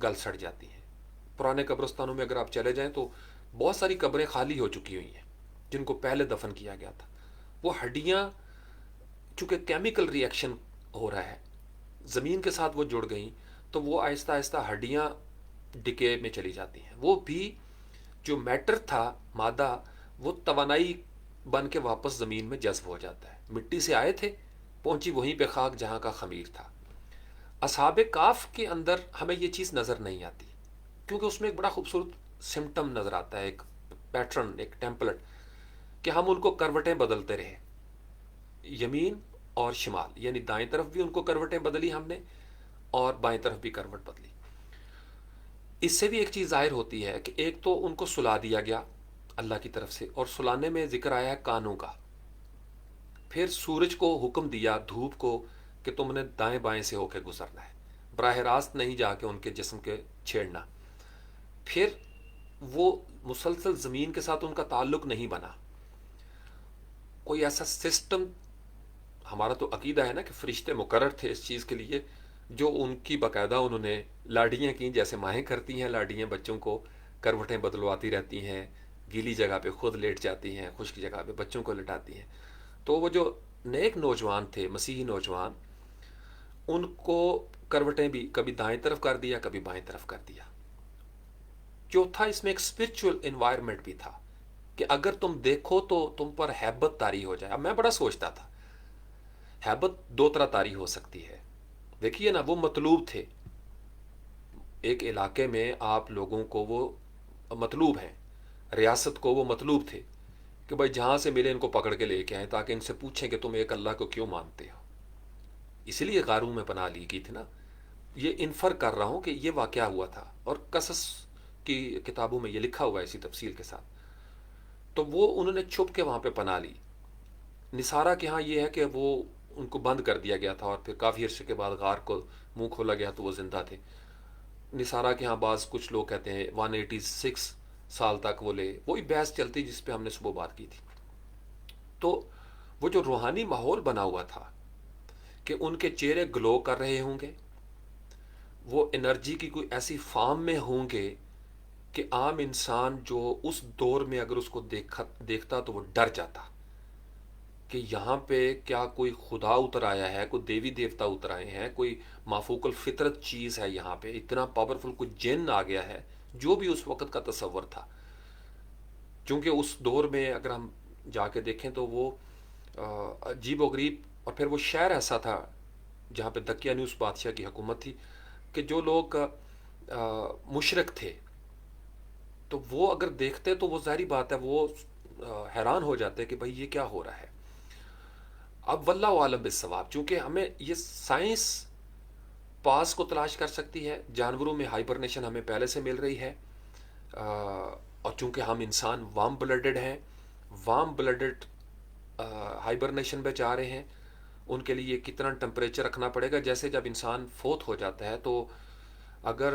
گل سڑ جاتی ہیں. پرانے قبرستانوں میں اگر آپ چلے جائیں تو بہت ساری قبریں خالی ہو چکی ہوئی ہیں جن کو پہلے دفن کیا گیا تھا. وہ ہڈیاں چونکہ کیمیکل ری ایکشن ہو رہا ہے، زمین کے ساتھ وہ جڑ گئیں تو وہ آہستہ آہستہ ہڈیاں ڈکے میں چلی جاتی ہیں. وہ بھی جو میٹر تھا، مادہ، وہ توانائی بن کے واپس زمین میں جذب ہو جاتا ہے. مٹی سے آئے تھے، پہنچی وہیں پہ خاک جہاں کا خمیر تھا. اصحاب کاف کے اندر ہمیں یہ چیز نظر نہیں آتی کیونکہ اس میں ایک بڑا خوبصورت سمٹم نظر آتا ہے، ایک پیٹرن، ایک ٹیمپلٹ، کہ ہم ان کو کروٹیں بدلتے رہے، یمین اور شمال، یعنی دائیں طرف بھی ان کو کروٹیں بدلی ہم نے اور بائیں طرف بھی کروٹ بدلی. اس سے بھی ایک چیز ظاہر ہوتی ہے کہ ایک تو ان کو سلا دیا گیا اللہ کی طرف سے، اور سلانے میں ذکر آیا ہے کانوں کا. پھر سورج کو حکم دیا، دھوپ کو، کہ تم نے دائیں بائیں سے ہو کے گزرنا ہے، براہ راست نہیں جا کے ان کے جسم کے چھیڑنا. پھر وہ مسلسل زمین کے ساتھ ان کا تعلق نہیں بنا. کوئی ایسا سسٹم، ہمارا تو عقیدہ ہے نا کہ فرشتے مقرر تھے اس چیز کے لیے، جو ان کی باقاعدہ انہوں نے لاڈیاں کی، جیسے مائیں کرتی ہیں لاڈیاں بچوں کو کروٹیں بدلواتی رہتی ہیں، گیلی جگہ پہ خود لیٹ جاتی ہیں، خشک جگہ پہ بچوں کو لٹاتی ہیں. تو وہ جو نیک نوجوان تھے، مسیحی نوجوان، ان کو کروٹیں بھی کبھی دائیں طرف کر دیا کبھی بائیں طرف کر دیا. چوتھا، اس میں ایک اسپرچل انوائرمنٹ بھی تھا کہ اگر تم دیکھو تو تم پر ہیبت طاری ہو جائے. اب میں بڑا سوچتا تھا ہیبت 2 طرح طاری ہو سکتی ہے. دیکھیے نا، وہ مطلوب تھے. ایک علاقے میں آپ لوگوں کو وہ مطلوب ہیں، ریاست کو وہ مطلوب تھے کہ بھائی جہاں سے ملے ان کو پکڑ کے لے کے آئیں تاکہ ان سے پوچھیں کہ تم ایک اللہ کو کیوں مانتے ہو. اسی لیے غاروں میں پناہ لی گئی تھی نا. یہ انفر کر رہا ہوں کہ یہ واقعہ ہوا تھا اور قصص کی کتابوں میں یہ لکھا ہوا ہے اسی تفصیل کے ساتھ. تو وہ انہوں نے چھپ کے وہاں پہ پناہ لی. نصارہ کے ہاں یہ ہے کہ وہ ان کو بند کر دیا گیا تھا اور پھر کافی عرصے کے بعد غار کو منہ کھولا گیا تو وہ زندہ تھے. نصارہ کے ہاں بعض کچھ لوگ کہتے ہیں 186 سال تک وہ لے. وہی بحث چلتی جس پہ ہم نے صبح بات کی تھی. تو وہ جو روحانی ماحول بنا ہوا تھا کہ ان کے چہرے گلو کر رہے ہوں گے، وہ انرجی کی کوئی ایسی فارم میں ہوں گے کہ عام انسان جو اس دور میں اگر اس کو دیکھتا تو وہ ڈر جاتا کہ یہاں پہ کیا کوئی خدا اتر آیا ہے، کوئی دیوی دیوتا اتر آئے ہیں، کوئی مافوق الفطرت چیز ہے یہاں پہ، اتنا پاورفل کوئی جن آ گیا ہے. جو بھی اس وقت کا تصور تھا، چونکہ اس دور میں اگر ہم جا کے دیکھیں تو وہ عجیب و غریب. اور پھر وہ شہر ایسا تھا جہاں پہ دقیانوس بادشاہ کی حکومت تھی کہ جو لوگ مشرک تھے تو وہ اگر دیکھتے تو وہ ظاہری بات ہے وہ حیران ہو جاتے کہ بھائی یہ کیا ہو رہا ہے. اب واللہ عالم بالصواب، چونکہ ہمیں یہ سائنس پاس کو تلاش کر سکتی ہے. جانوروں میں ہائبرنیشن ہمیں پہلے سے مل رہی ہے، اور چونکہ ہم انسان وارم بلڈڈ ہیں، وارم بلڈڈ ہائبرنیشن پہ جا رہے ہیں. ان کے لیے کتنا ٹمپریچر رکھنا پڑے گا. جیسے جب انسان فوت ہو جاتا ہے تو اگر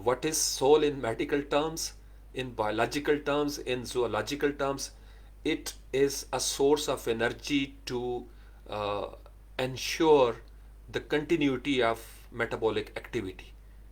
What is soul in medical terms, in biological terms, in zoological terms? It is a source of energy to uh, ensure the continuity of metabolic activity.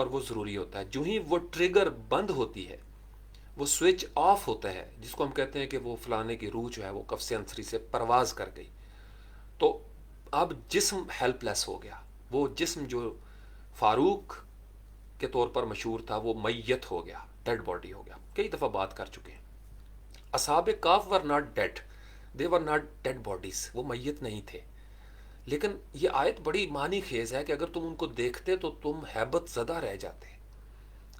اور وہ ضروری ہوتا ہے. جو ہی وہ ٹریگر بند ہوتی ہے، وہ سوئچ آف ہوتا ہے، جس کو ہم کہتے ہیں کہ وہ فلانے کی روح جو ہے وہ قفس عنصری سے پرواز کر گئی، تو اب جسم ہیلپ لیس ہو گیا. وہ جسم جو فاروق کے طور پر مشہور تھا وہ میت ہو گیا، ڈیڈ باڈی ہو گیا. کئی دفعہ بات کر چکے ہیں. اصحاب کاف were not dead, they were not dead bodies, وہ میت نہیں تھے. لیکن یہ آیت بڑی معنی خیز ہے کہ اگر تم ان کو دیکھتے تو تم ہیبت زدہ رہ جاتے.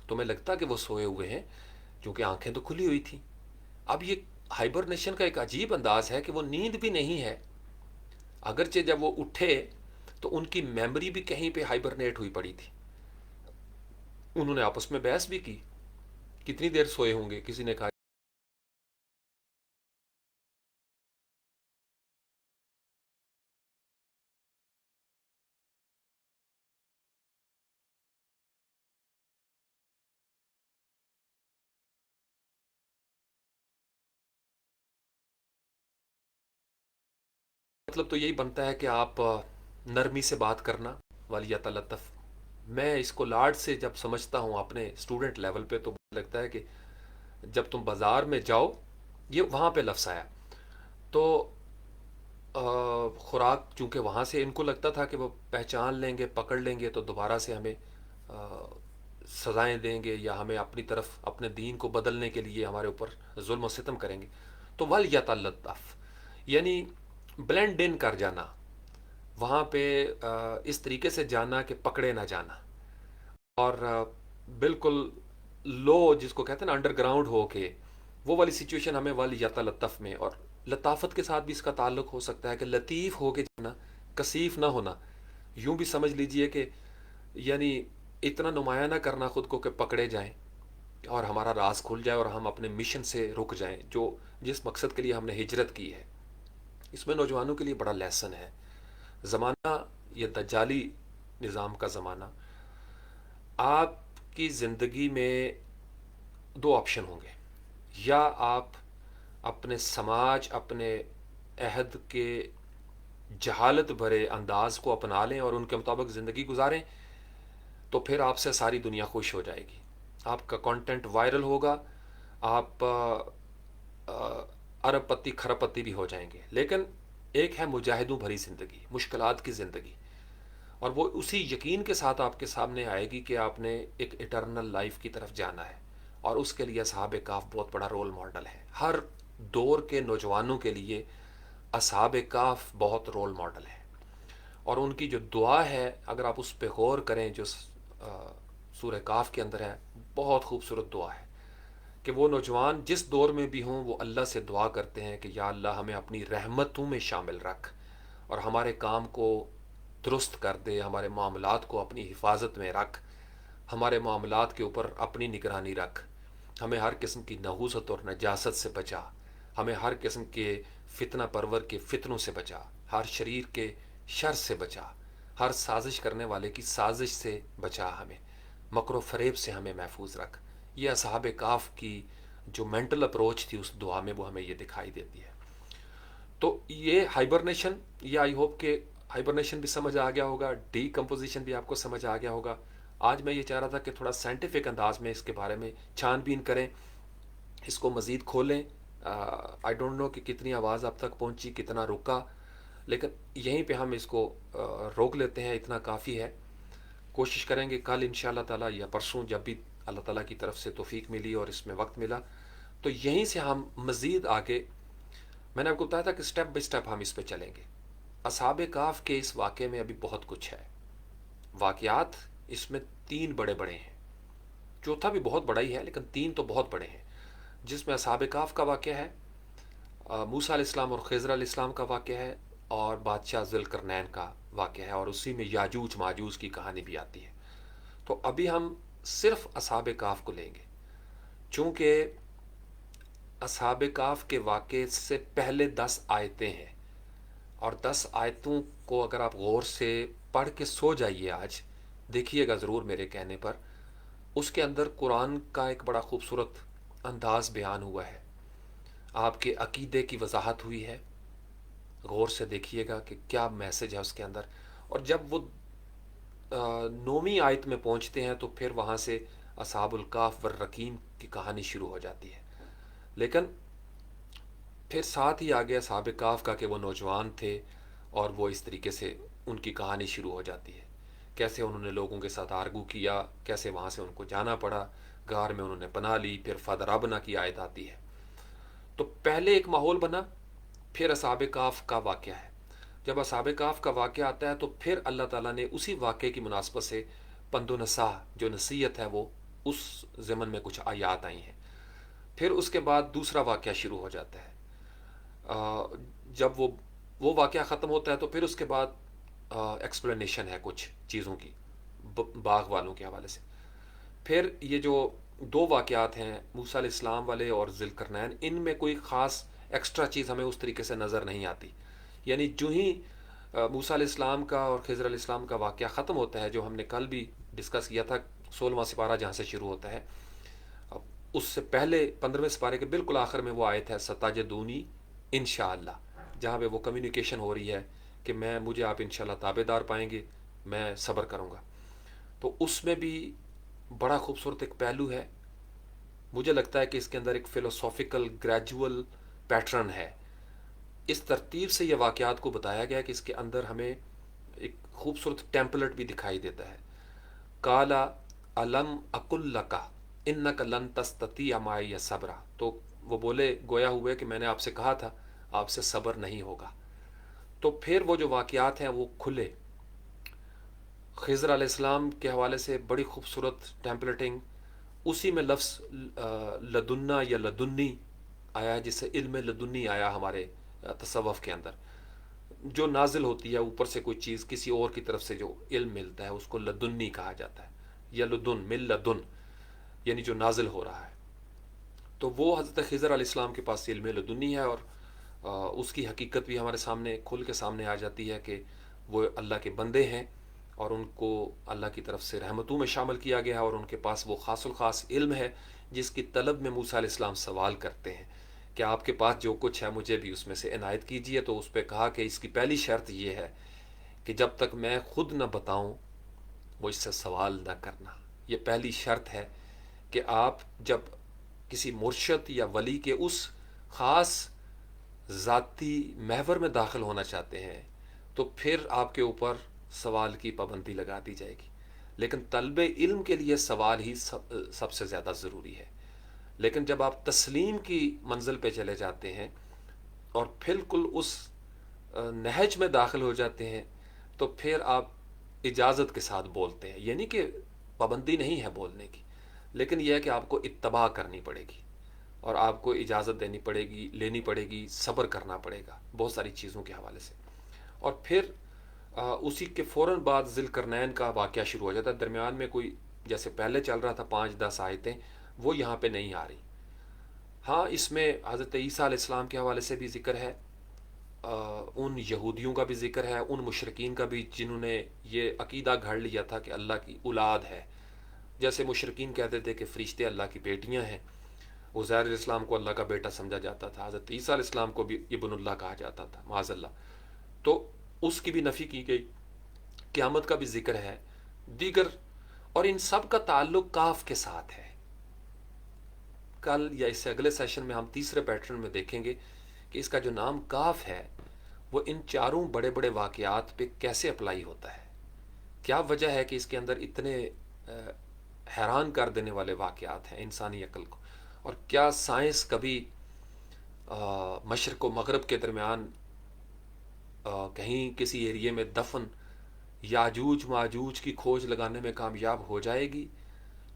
تمہیں لگتا کہ وہ سوئے ہوئے ہیں کیونکہ آنکھیں تو کھلی ہوئی تھیں. اب یہ ہائبرنیشن کا ایک عجیب انداز ہے کہ وہ نیند بھی نہیں ہے، اگرچہ جب وہ اٹھے تو ان کی میموری بھی کہیں پہ ہائبرنیٹ ہوئی پڑی تھی. انہوں نے آپس میں بحث بھی کی کتنی دیر سوئے ہوں گے. کسی نے کہا مطلب تو یہی بنتا ہے کہ آپ نرمی سے بات کرنا، ولیتلطف. میں اس کو لاڈ سے جب سمجھتا ہوں اپنے اسٹوڈنٹ لیول پہ تو مجھے لگتا ہے کہ جب تم بازار میں جاؤ، یہ وہاں پہ لفظ آیا تو خوراک، چونکہ وہاں سے ان کو لگتا تھا کہ وہ پہچان لیں گے، پکڑ لیں گے تو دوبارہ سے ہمیں سزائیں دیں گے یا ہمیں اپنی طرف اپنے دین کو بدلنے کے لیے ہمارے اوپر ظلم و ستم کریں گے. تو ولیتلطف یعنی بلینڈ ان کر جانا، وہاں پہ اس طریقے سے جانا کہ پکڑے نہ جانا، اور بالکل لو جس کو کہتے ہیں نا انڈر گراؤنڈ ہو کے وہ والی سچویشن ہمیں ولیتلطف میں. اور لطافت کے ساتھ بھی اس کا تعلق ہو سکتا ہے کہ لطیف ہو کے جانا، کثیف نہ ہونا. یوں بھی سمجھ لیجئے کہ یعنی اتنا نمایاں نہ کرنا خود کو کہ پکڑے جائیں اور ہمارا راز کھل جائے اور ہم اپنے مشن سے رک جائیں جو جس مقصد کے لیے ہم نے ہجرت کی ہے. اس میں نوجوانوں کے لیے بڑا لیسن ہے. زمانہ یہ دجالی نظام کا زمانہ، آپ کی زندگی میں دو آپشن ہوں گے. یا آپ اپنے سماج، اپنے عہد کے جہالت بھرے انداز کو اپنا لیں اور ان کے مطابق زندگی گزاریں، تو پھر آپ سے ساری دنیا خوش ہو جائے گی. آپ کا کانٹینٹ وائرل ہوگا، آپ ارب پتی کھرب پتی بھی ہو جائیں گے. لیکن ایک ہے مجاہدوں بھری زندگی، مشکلات کی زندگی، اور وہ اسی یقین کے ساتھ آپ کے سامنے آئے گی کہ آپ نے ایک اٹرنل لائف کی طرف جانا ہے. اور اس کے لیے اصحاب کہف بہت بڑا رول ماڈل ہے. ہر دور کے نوجوانوں کے لیے اصحاب کہف بہت رول ماڈل ہے. اور ان کی جو دعا ہے اگر آپ اس پہ غور کریں جو سورہ کہف کے اندر ہے، بہت خوبصورت دعا ہے کہ وہ نوجوان جس دور میں بھی ہوں وہ اللہ سے دعا کرتے ہیں کہ یا اللہ ہمیں اپنی رحمتوں میں شامل رکھ اور ہمارے کام کو درست کر دے، ہمارے معاملات کو اپنی حفاظت میں رکھ، ہمارے معاملات کے اوپر اپنی نگرانی رکھ، ہمیں ہر قسم کی نحوست اور نجاست سے بچا، ہمیں ہر قسم کے فتنہ پرور کے فتنوں سے بچا، ہر شریر کے شر سے بچا، ہر سازش کرنے والے کی سازش سے بچا، ہمیں مکر و فریب سے ہمیں محفوظ رکھ. یہ اصحاب کہف کی جو مینٹل اپروچ تھی اس دعا میں وہ ہمیں یہ دکھائی دیتی ہے. تو یہ ہائبرنیشن، یہ آئی ہوپ کہ ہائبرنیشن بھی سمجھ آ گیا ہوگا، ڈی کمپوزیشن بھی آپ کو سمجھ آ گیا ہوگا. آج میں یہ چاہ رہا تھا کہ تھوڑا سائنٹیفک انداز میں اس کے بارے میں چھان بین کریں، اس کو مزید کھولیں. آئی ڈونٹ نو کہ کتنی آواز اب تک پہنچی، کتنا رکا، لیکن یہیں پہ ہم اس کو روک لیتے ہیں، اتنا کافی ہے. کوشش کریں گے کل ان شاء اللہ تعالیٰ یا پرسوں جب بھی اللہ تعالیٰ کی طرف سے توفیق ملی اور اس میں وقت ملا تو یہیں سے ہم مزید آگے، میں نے آپ کو بتایا تھا کہ سٹیپ بائی سٹیپ ہم اس پہ چلیں گے. اصحاب کہف کے اس واقعے میں ابھی بہت کچھ ہے. واقعات اس میں تین بڑے بڑے ہیں، چوتھا بھی بہت بڑا ہی ہے لیکن تین تو بہت بڑے ہیں، جس میں اصحاب کہف کا واقعہ ہے، موسیٰ علیہ السلام اور خضر علیہ السلام کا واقعہ ہے، اور بادشاہ ذوالقرنین کا واقعہ ہے، اور اسی میں یاجوج ماجوج کی کہانی بھی آتی ہے. تو ابھی ہم صرف اصحاب کہف کو لیں گے، چونکہ اصحاب کہف کے واقعے سے پہلے 10 آیتیں ہیں، اور 10 آیتوں کو اگر آپ غور سے پڑھ کے سو جائیے، آج دیکھیے گا ضرور میرے کہنے پر، اس کے اندر قرآن کا ایک بڑا خوبصورت انداز بیان ہوا ہے، آپ کے عقیدے کی وضاحت ہوئی ہے. غور سے دیکھیے گا کہ کیا میسج ہے اس کے اندر. اور جب وہ 9ویں آیت میں پہنچتے ہیں تو پھر وہاں سے اصحاب الکاف والرقیم کی کہانی شروع ہو جاتی ہے. لیکن پھر ساتھ ہی آگے اصحاب کاف کا کہ وہ نوجوان تھے اور وہ اس طریقے سے ان کی کہانی شروع ہو جاتی ہے. کیسے انہوں نے لوگوں کے ساتھ آرگو کیا، کیسے وہاں سے ان کو جانا پڑا، غار میں انہوں نے پناہ لی، پھر فَدَرَبْنَا کی آیت آتی ہے. تو پہلے ایک ماحول بنا، پھر اصحاب کاف کا واقعہ ہے. جب اصحاب کاف کا واقعہ آتا ہے تو پھر اللہ تعالیٰ نے اسی واقعے کی مناسبت سے پند و نصح جو نصیحت ہے وہ اس ضمن میں کچھ آیات آئی ہیں. پھر اس کے بعد دوسرا واقعہ شروع ہو جاتا ہے. جب وہ واقعہ ختم ہوتا ہے تو پھر اس کے بعد ایکسپلینیشن ہے کچھ چیزوں کی باغ والوں کے حوالے سے. پھر یہ جو دو واقعات ہیں موسیٰ علیہ السلام والے اور ذوالقرنین، ان میں کوئی خاص ایکسٹرا چیز ہمیں اس طریقے سے نظر نہیں آتی. یعنی جو ہی موسیٰ علیہ السلام کا اور خضر علیہ السلام کا واقعہ ختم ہوتا ہے، جو ہم نے کل بھی ڈسکس کیا تھا، 16واں سپارہ جہاں سے شروع ہوتا ہے، اس سے پہلے 15ویں سپارے کے بالکل آخر میں وہ آیت ہے ستجدونی انشاءاللہ، جہاں پہ وہ کمیونیکیشن ہو رہی ہے کہ مجھے آپ انشاءاللہ تابع دار پائیں گے، میں صبر کروں گا. تو اس میں بھی بڑا خوبصورت ایک پہلو ہے. مجھے لگتا ہے کہ اس کے اندر ایک فلوسافیکل گریجول پیٹرن ہے. اس ترتیب سے یہ واقعات کو بتایا گیا کہ اس کے اندر ہمیں ایک خوبصورت ٹیمپلٹ بھی دکھائی دیتا ہے. کالا علم اقل لکا انک لن تستطیع معی صبرا، تو وہ بولے گویا ہوئے کہ میں نے آپ سے کہا تھا آپ سے صبر نہیں ہوگا. تو پھر وہ جو واقعات ہیں وہ کھلے. خضر علیہ السلام کے حوالے سے بڑی خوبصورت ٹیمپلیٹنگ، اسی میں لفظ لدنا یا لدنی آیا ہے، جس سے علم لدنی آیا ہمارے تصوف کے اندر. جو نازل ہوتی ہے اوپر سے کوئی چیز کسی اور کی طرف سے جو علم ملتا ہے اس کو لدنی کہا جاتا ہے، یا لدن مل لدن، یعنی جو نازل ہو رہا ہے. تو وہ حضرت خضر علیہ السلام کے پاس علم لدنی ہے، اور اس کی حقیقت بھی ہمارے سامنے کھل کے سامنے آ جاتی ہے کہ وہ اللہ کے بندے ہیں اور ان کو اللہ کی طرف سے رحمتوں میں شامل کیا گیا ہے، اور ان کے پاس وہ خاص الخاص علم ہے جس کی طلب میں موسیٰ علیہ السلام سوال کرتے ہیں کہ آپ کے پاس جو کچھ ہے مجھے بھی اس میں سے عنایت کیجیے. تو اس پہ کہا کہ اس کی پہلی شرط یہ ہے کہ جب تک میں خود نہ بتاؤں مجھ سے سوال نہ کرنا. یہ پہلی شرط ہے کہ آپ جب کسی مرشد یا ولی کے اس خاص ذاتی محور میں داخل ہونا چاہتے ہیں تو پھر آپ کے اوپر سوال کی پابندی لگا دی جائے گی. لیکن طلب علم کے لیے سوال ہی سب سے زیادہ ضروری ہے. لیکن جب آپ تسلیم کی منزل پہ چلے جاتے ہیں اور بالکل اس نہج میں داخل ہو جاتے ہیں تو پھر آپ اجازت کے ساتھ بولتے ہیں. یعنی کہ پابندی نہیں ہے بولنے کی، لیکن یہ ہے کہ آپ کو اتباع کرنی پڑے گی اور آپ کو اجازت لینی پڑے گی، صبر کرنا پڑے گا بہت ساری چیزوں کے حوالے سے. اور پھر اسی کے فوراً بعد ذوالقرنین کا واقعہ شروع ہو جاتا ہے. درمیان میں کوئی جیسے پہلے چل رہا تھا 5-10 آیتیں، وہ یہاں پہ نہیں آ رہی. ہاں اس میں حضرت عیسیٰ علیہ السلام کے حوالے سے بھی ذکر ہے، ان یہودیوں کا بھی ذکر ہے، ان مشرکین کا بھی جنہوں نے یہ عقیدہ گھڑ لیا تھا کہ اللہ کی اولاد ہے. جیسے مشرکین کہتے تھے کہ فرشتے اللہ کی بیٹیاں ہیں، عزیر علیہ السلام کو اللہ کا بیٹا سمجھا جاتا تھا، حضرت عیسیٰ علیہ السلام کو بھی ابن اللہ کہا جاتا تھا معاذ اللہ. تو اس کی بھی نفی کی گئی. قیامت کا بھی ذکر ہے دیگر، اور ان سب کا تعلق کاف کے ساتھ ہے. کل یا اس سے اگلے سیشن میں ہم تیسرے پیٹرن میں دیکھیں گے کہ اس کا جو نام کاف ہے وہ ان چاروں بڑے بڑے واقعات پہ کیسے اپلائی ہوتا ہے. کیا وجہ ہے کہ اس کے اندر اتنے حیران کر دینے والے واقعات ہیں انسانی عقل کو، اور کیا سائنس کبھی مشرق و مغرب کے درمیان کہیں کسی ایریے میں دفن یاجوج ماجوج کی کھوج لگانے میں کامیاب ہو جائے گی؟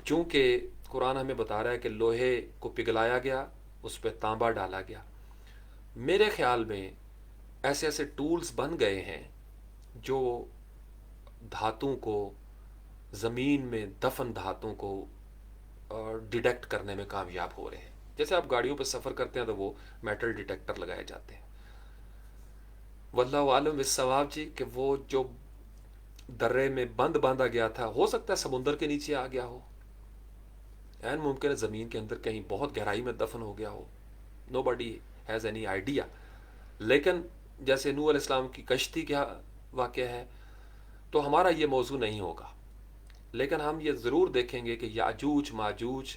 چونکہ قرآن ہمیں بتا رہا ہے کہ لوہے کو پگھلایا گیا، اس پہ تانبا ڈالا گیا. میرے خیال میں ایسے ایسے ٹولز بن گئے ہیں جو دھاتوں کو، زمین میں دفن دھاتوں کو ڈیٹیکٹ کرنے میں کامیاب ہو رہے ہیں. جیسے آپ گاڑیوں پہ سفر کرتے ہیں تو وہ میٹل ڈیٹیکٹر لگائے جاتے ہیں. واللہ عالم بالصواب جی کہ وہ جو درے میں باندھا گیا تھا ہو سکتا ہے سمندر کے نیچے آ گیا ہو، این ممکن ہے زمین کے اندر کہیں بہت گہرائی میں دفن ہو گیا ہو. نو باڈی ہیز اینی آئیڈیا. لیکن جیسے نوح علیہ السلام کی کشتی کیا واقعہ ہے، تو ہمارا یہ موضوع نہیں ہوگا، لیکن ہم یہ ضرور دیکھیں گے کہ یاجوج ماجوج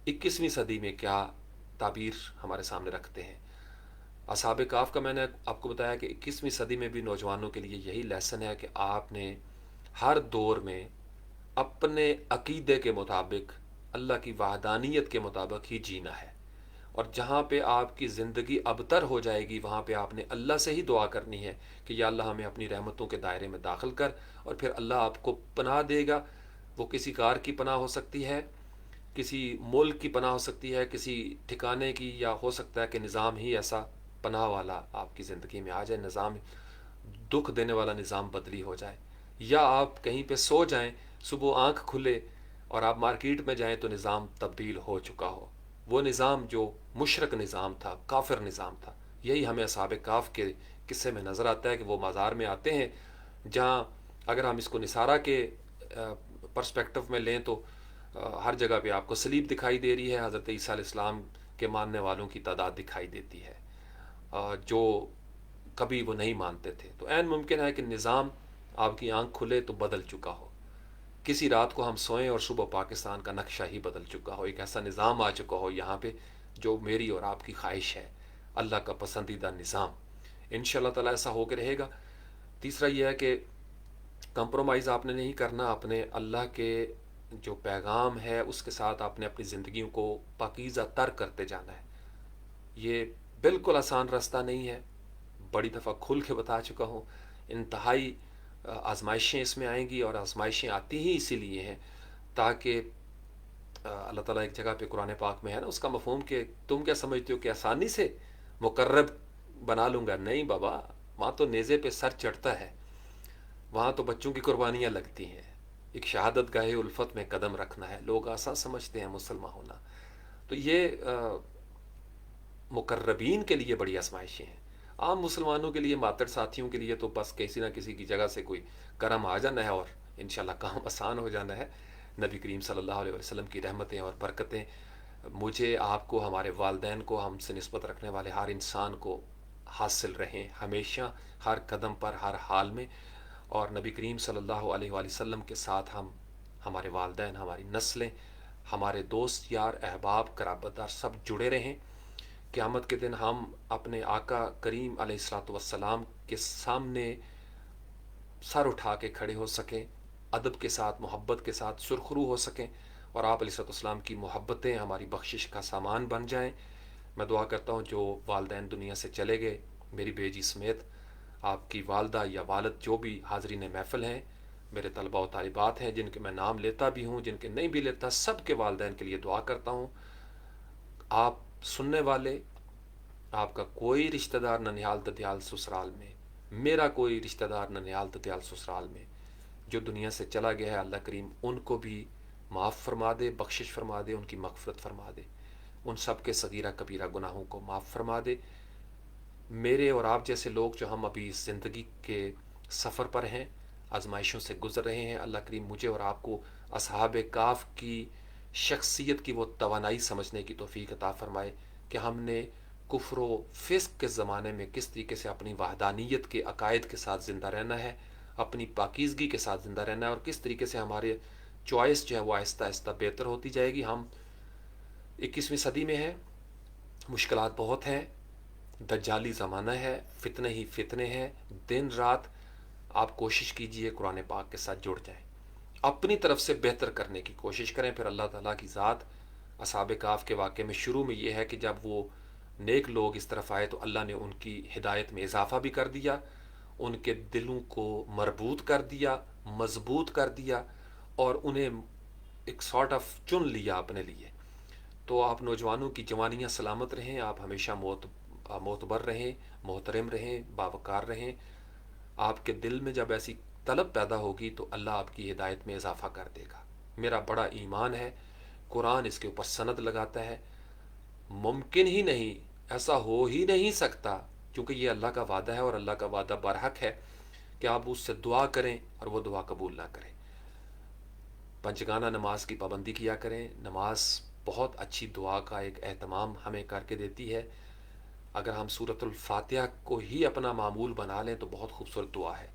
21ویں صدی میں کیا تعبیر ہمارے سامنے رکھتے ہیں۔ اصحاب کہف کا میں نے آپ کو بتایا کہ 21ویں صدی میں بھی نوجوانوں کے لیے یہی لیسن ہے کہ آپ نے ہر دور میں اپنے عقیدے کے مطابق، اللہ کی وحدانیت کے مطابق ہی جینا ہے، اور جہاں پہ آپ کی زندگی ابتر ہو جائے گی وہاں پہ آپ نے اللہ سے ہی دعا کرنی ہے کہ یا اللہ ہمیں اپنی رحمتوں کے دائرے میں داخل کر، اور پھر اللہ آپ کو پناہ دے گا۔ وہ کسی کار کی پناہ ہو سکتی ہے، کسی ملک کی پناہ ہو سکتی ہے، کسی ٹھکانے کی، یا ہو سکتا ہے کہ نظام ہی ایسا پناہ والا آپ کی زندگی میں آ جائے، نظام دکھ دینے والا نظام بدلی ہو جائے، یا آپ کہیں پہ سو جائیں، صبح آنکھ کھلے اور آپ مارکیٹ میں جائیں تو نظام تبدیل ہو چکا ہو، وہ نظام جو مشرک نظام تھا، کافر نظام تھا۔ یہی ہمیں اصحاب کہف کے قصے میں نظر آتا ہے کہ وہ مزار میں آتے ہیں جہاں اگر ہم اس کو نصارہ کے پرسپیکٹو میں لیں تو ہر جگہ پہ آپ کو صلیب دکھائی دے رہی ہے، حضرت عیسیٰ علیہ السلام کے ماننے والوں کی تعداد دکھائی دیتی ہے جو کبھی وہ نہیں مانتے تھے۔ تو عین ممکن ہے کہ نظام آپ کی آنکھ کھلے تو بدل چکا ہو، کسی رات کو ہم سوئیں اور صبح پاکستان کا نقشہ ہی بدل چکا ہو، ایک ایسا نظام آ چکا ہو یہاں پہ جو میری اور آپ کی خواہش ہے، اللہ کا پسندیدہ نظام۔ انشاءاللہ تعالیٰ ایسا ہو کے رہے گا۔ تیسرا یہ ہے کہ کمپرومائز آپ نے نہیں کرنا، اپنے اللہ کے جو پیغام ہے اس کے ساتھ آپ نے اپنی زندگیوں کو پاکیزہ تر کرتے جانا ہے۔ یہ بالکل آسان راستہ نہیں ہے، بڑی دفعہ کھل کے بتا چکا ہوں، انتہائی آزمائشیں اس میں آئیں گی، اور آزمائشیں آتی ہی اسی لیے ہیں تاکہ اللہ تعالیٰ ایک جگہ پہ قرآن پاک میں ہے نا اس کا مفہوم کہ تم کیا سمجھتے ہو کہ آسانی سے مقرب بنا لوں گا؟ نہیں بابا، وہاں تو نیزے پہ سر چڑھتا ہے، وہاں تو بچوں کی قربانیاں لگتی ہیں، ایک شہادت گاہ الفت میں قدم رکھنا ہے۔ لوگ آسان سمجھتے ہیں مسلمان ہونا، تو یہ مقربین کے لیے بڑی آزمائشیں ہیں۔ عام مسلمانوں کے لیے، ماتر ساتھیوں کے لیے تو بس کسی نہ کسی کی جگہ سے کوئی کرم آ جانا ہے اور انشاءاللہ کام آسان ہو جانا ہے۔ نبی کریم صلی اللہ علیہ وسلم کی رحمتیں اور برکتیں مجھے، آپ کو، ہمارے والدین کو، ہم سے نسبت رکھنے والے ہر انسان کو حاصل رہیں ہمیشہ، ہر قدم پر، ہر حال میں، اور نبی کریم صلی اللہ علیہ وآلہ وسلم کے ساتھ ہم، ہمارے والدین، ہماری نسلیں، ہمارے دوست یار احباب قرابت دار سب جڑے رہیں۔ قیامت کے دن ہم اپنے آقا کریم علیہ الصلاۃ والسلام کے سامنے سر اٹھا کے کھڑے ہو سکیں، ادب کے ساتھ، محبت کے ساتھ سرخرو ہو سکیں، اور آپ علیہ الصلاۃ والسلام کی محبتیں ہماری بخشش کا سامان بن جائیں۔ میں دعا کرتا ہوں جو والدین دنیا سے چلے گئے، میری بیٹی سمیت، آپ کی والدہ یا والد جو بھی حاضرین محفل ہیں، میرے طلباء و طالبات ہیں جن کے میں نام لیتا بھی ہوں، جن کے نہیں بھی لیتا، سب کے والدین کے لیے دعا کرتا ہوں۔ آپ سننے والے، آپ کا کوئی رشتہ دار ننیال ددیال سسرال میں، میرا کوئی رشتہ دار ننیال ددیال سسرال میں جو دنیا سے چلا گیا ہے، اللہ کریم ان کو بھی معاف فرما دے، بخشش فرما دے، ان کی مغفرت فرما دے، ان سب کے صغیرہ کبیرہ گناہوں کو معاف فرما دے۔ میرے اور آپ جیسے لوگ جو ہم ابھی اس زندگی کے سفر پر ہیں، آزمائشوں سے گزر رہے ہیں، اللہ کریم مجھے اور آپ کو اصحاب کہف کی شخصیت کی وہ توانائی سمجھنے کی توفیق عطا فرمائے کہ ہم نے کفر و فسق کے زمانے میں کس طریقے سے اپنی وحدانیت کے عقائد کے ساتھ زندہ رہنا ہے، اپنی پاکیزگی کے ساتھ زندہ رہنا ہے، اور کس طریقے سے ہمارے چوائس جو ہے وہ آہستہ آہستہ بہتر ہوتی جائے گی۔ ہم 21ویں صدی میں ہیں، مشکلات بہت ہیں، دجالی زمانہ ہے، فتنے ہی فتنے ہیں، دن رات آپ کوشش کیجئے قرآن پاک کے ساتھ جڑ جائیں، اپنی طرف سے بہتر کرنے کی کوشش کریں، پھر اللہ تعالیٰ کی ذات۔ اصحاب کہف کے واقعے میں شروع میں یہ ہے کہ جب وہ نیک لوگ اس طرف آئے تو اللہ نے ان کی ہدایت میں اضافہ بھی کر دیا، ان کے دلوں کو مربوط کر دیا، مضبوط کر دیا، اور انہیں ایک سارٹ آف چن لیا اپنے لیے۔ تو آپ نوجوانوں کی جوانیاں سلامت رہیں، آپ ہمیشہ معتبر رہیں، محترم رہیں، باوقار رہیں۔ آپ کے دل میں جب ایسی طلب پیدا ہوگی تو اللہ آپ کی ہدایت میں اضافہ کر دے گا۔ میرا بڑا ایمان ہے، قرآن اس کے اوپر سند لگاتا ہے، ممکن ہی نہیں، ایسا ہو ہی نہیں سکتا، کیونکہ یہ اللہ کا وعدہ ہے اور اللہ کا وعدہ برحق ہے کہ آپ اس سے دعا کریں اور وہ دعا قبول نہ کریں۔ پنجگانہ نماز کی پابندی کیا کریں، نماز بہت اچھی دعا کا ایک اہتمام ہمیں کر کے دیتی ہے۔ اگر ہم سورۃ الفاتحہ کو ہی اپنا معمول بنا لیں تو بہت خوبصورت دعا ہے،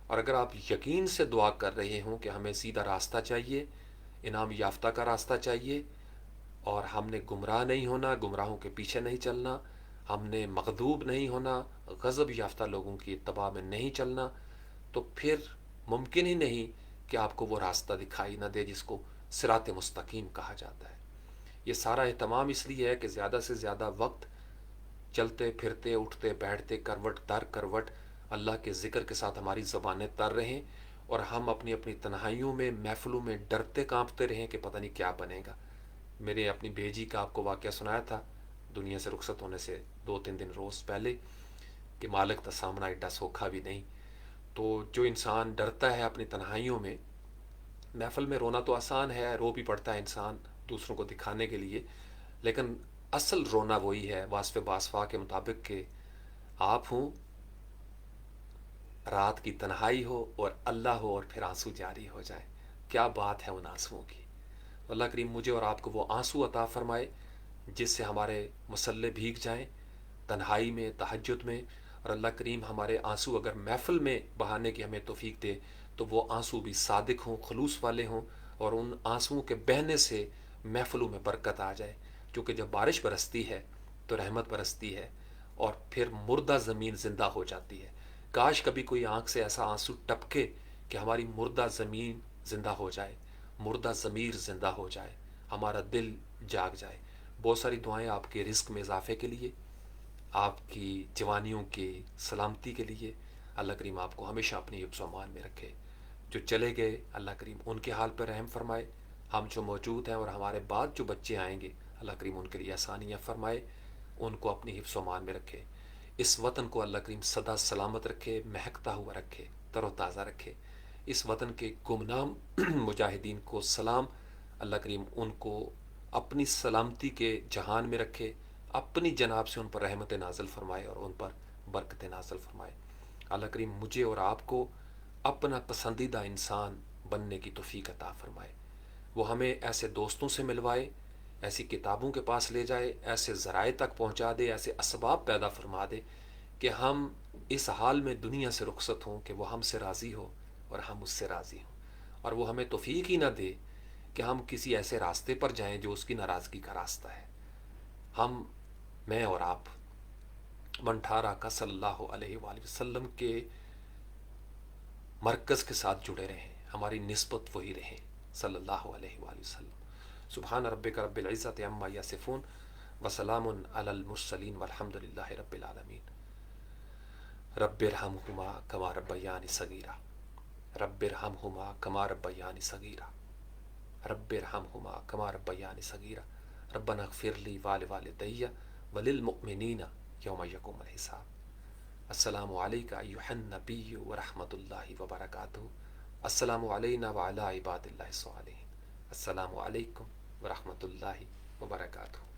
اور اگر آپ یقین سے دعا کر رہے ہوں کہ ہمیں سیدھا راستہ چاہیے، انعام یافتہ کا راستہ چاہیے، اور ہم نے گمراہ نہیں ہونا، گمراہوں کے پیچھے نہیں چلنا، ہم نے مغضوب نہیں ہونا، غضب یافتہ لوگوں کی اتباع میں نہیں چلنا، تو پھر ممکن ہی نہیں کہ آپ کو وہ راستہ دکھائی نہ دے جس کو صراط مستقیم کہا جاتا ہے۔ یہ سارا اہتمام اس لیے ہے کہ زیادہ سے زیادہ وقت چلتے پھرتے اٹھتے بیٹھتے کروٹ در کروٹ اللہ کے ذکر کے ساتھ ہماری زبانیں تر رہیں، اور ہم اپنی اپنی تنہائیوں میں محفلوں میں ڈرتے کانپتے رہیں کہ پتہ نہیں کیا بنے گا۔ میرے اپنی بیجی کا آپ کو واقعہ سنایا تھا دنیا سے رخصت ہونے سے 2-3 دن روز پہلے، کہ مالک تا سامنا ایڈا سوکھا بھی نہیں۔ تو جو انسان ڈرتا ہے اپنی تنہائیوں میں، محفل میں رونا تو آسان ہے، رو بھی پڑتا ہے انسان دوسروں کو دکھانے کے لیے، لیکن اصل رونا وہی ہے واسف باسفا کے مطابق کہ آپ ہوں، رات کی تنہائی ہو اور اللہ ہو، اور پھر آنسو جاری ہو جائے۔ کیا بات ہے ان آنسوؤں کی! اللہ کریم مجھے اور آپ کو وہ آنسو عطا فرمائے جس سے ہمارے مسلے بھیگ جائیں تنہائی میں، تہجد میں، اور اللہ کریم ہمارے آنسو اگر محفل میں بہانے کی ہمیں توفیق دے تو وہ آنسو بھی صادق ہوں، خلوص والے ہوں، اور ان آنسوؤں کے بہنے سے محفلوں میں برکت آ جائے، کیونکہ جب بارش برستی ہے تو رحمت برستی ہے، اور پھر مردہ زمین زندہ ہو جاتی ہے۔ کاش کبھی کوئی آنکھ سے ایسا آنسو ٹپکے کہ ہماری مردہ زمین زندہ ہو جائے، مردہ ضمیر زندہ ہو جائے، ہمارا دل جاگ جائے۔ بہت ساری دعائیں آپ کے رزق میں اضافے کے لیے، آپ کی جوانیوں کی سلامتی کے لیے۔ اللہ کریم آپ کو ہمیشہ اپنی حفظ و امان میں رکھے۔ جو چلے گئے اللہ کریم ان کے حال پر رحم فرمائے، ہم جو موجود ہیں اور ہمارے بعد جو بچے آئیں گے اللہ کریم ان کے لیے آسانیاں فرمائے، ان کو اپنی حفظ و امان میں رکھے۔ اس وطن کو اللہ کریم سدا سلامت رکھے، مہکتا ہوا رکھے، تر و تازہ رکھے۔ اس وطن کے گمنام مجاہدین کو سلام، اللہ کریم ان کو اپنی سلامتی کے جہان میں رکھے، اپنی جناب سے ان پر رحمت نازل فرمائے اور ان پر برکت نازل فرمائے۔ اللہ کریم مجھے اور آپ کو اپنا پسندیدہ انسان بننے کی توفیق عطا فرمائے۔ وہ ہمیں ایسے دوستوں سے ملوائے، ایسی کتابوں کے پاس لے جائے، ایسے ذرائع تک پہنچا دے، ایسے اسباب پیدا فرما دے کہ ہم اس حال میں دنیا سے رخصت ہوں کہ وہ ہم سے راضی ہو اور ہم اس سے راضی ہوں، اور وہ ہمیں توفیق ہی نہ دے کہ ہم کسی ایسے راستے پر جائیں جو اس کی ناراضگی کا راستہ ہے۔ ہم، میں اور آپ، منٹھارا کا صلی اللہ علیہ وآلہ وسلم کے مرکز کے ساتھ جڑے رہیں، ہماری نسبت وہی رہے صلی اللہ علیہ وآلہ وسلم۔ سبحان ربک رب العزت عما یصفون وسلام علی المرسلین والحمد للہ رب العالمین۔ رب ارحمہما کما ربیانی صغیرا، رب ارحمہما کما ربیانی صغیرا، رب ارحمہما کما ربیانی صغیرا، ربنا اغفر لی ولوالدی وللمؤمنین یوم یقوم الحساب۔ السلام علیکم ایھا النبی ورحمۃ اللہ وبرکاتہ۔ السلام علینا وعلی عباد اللہ الصالحین۔ السلام علیکم ورحمۃ اللہ وبرکاتہ۔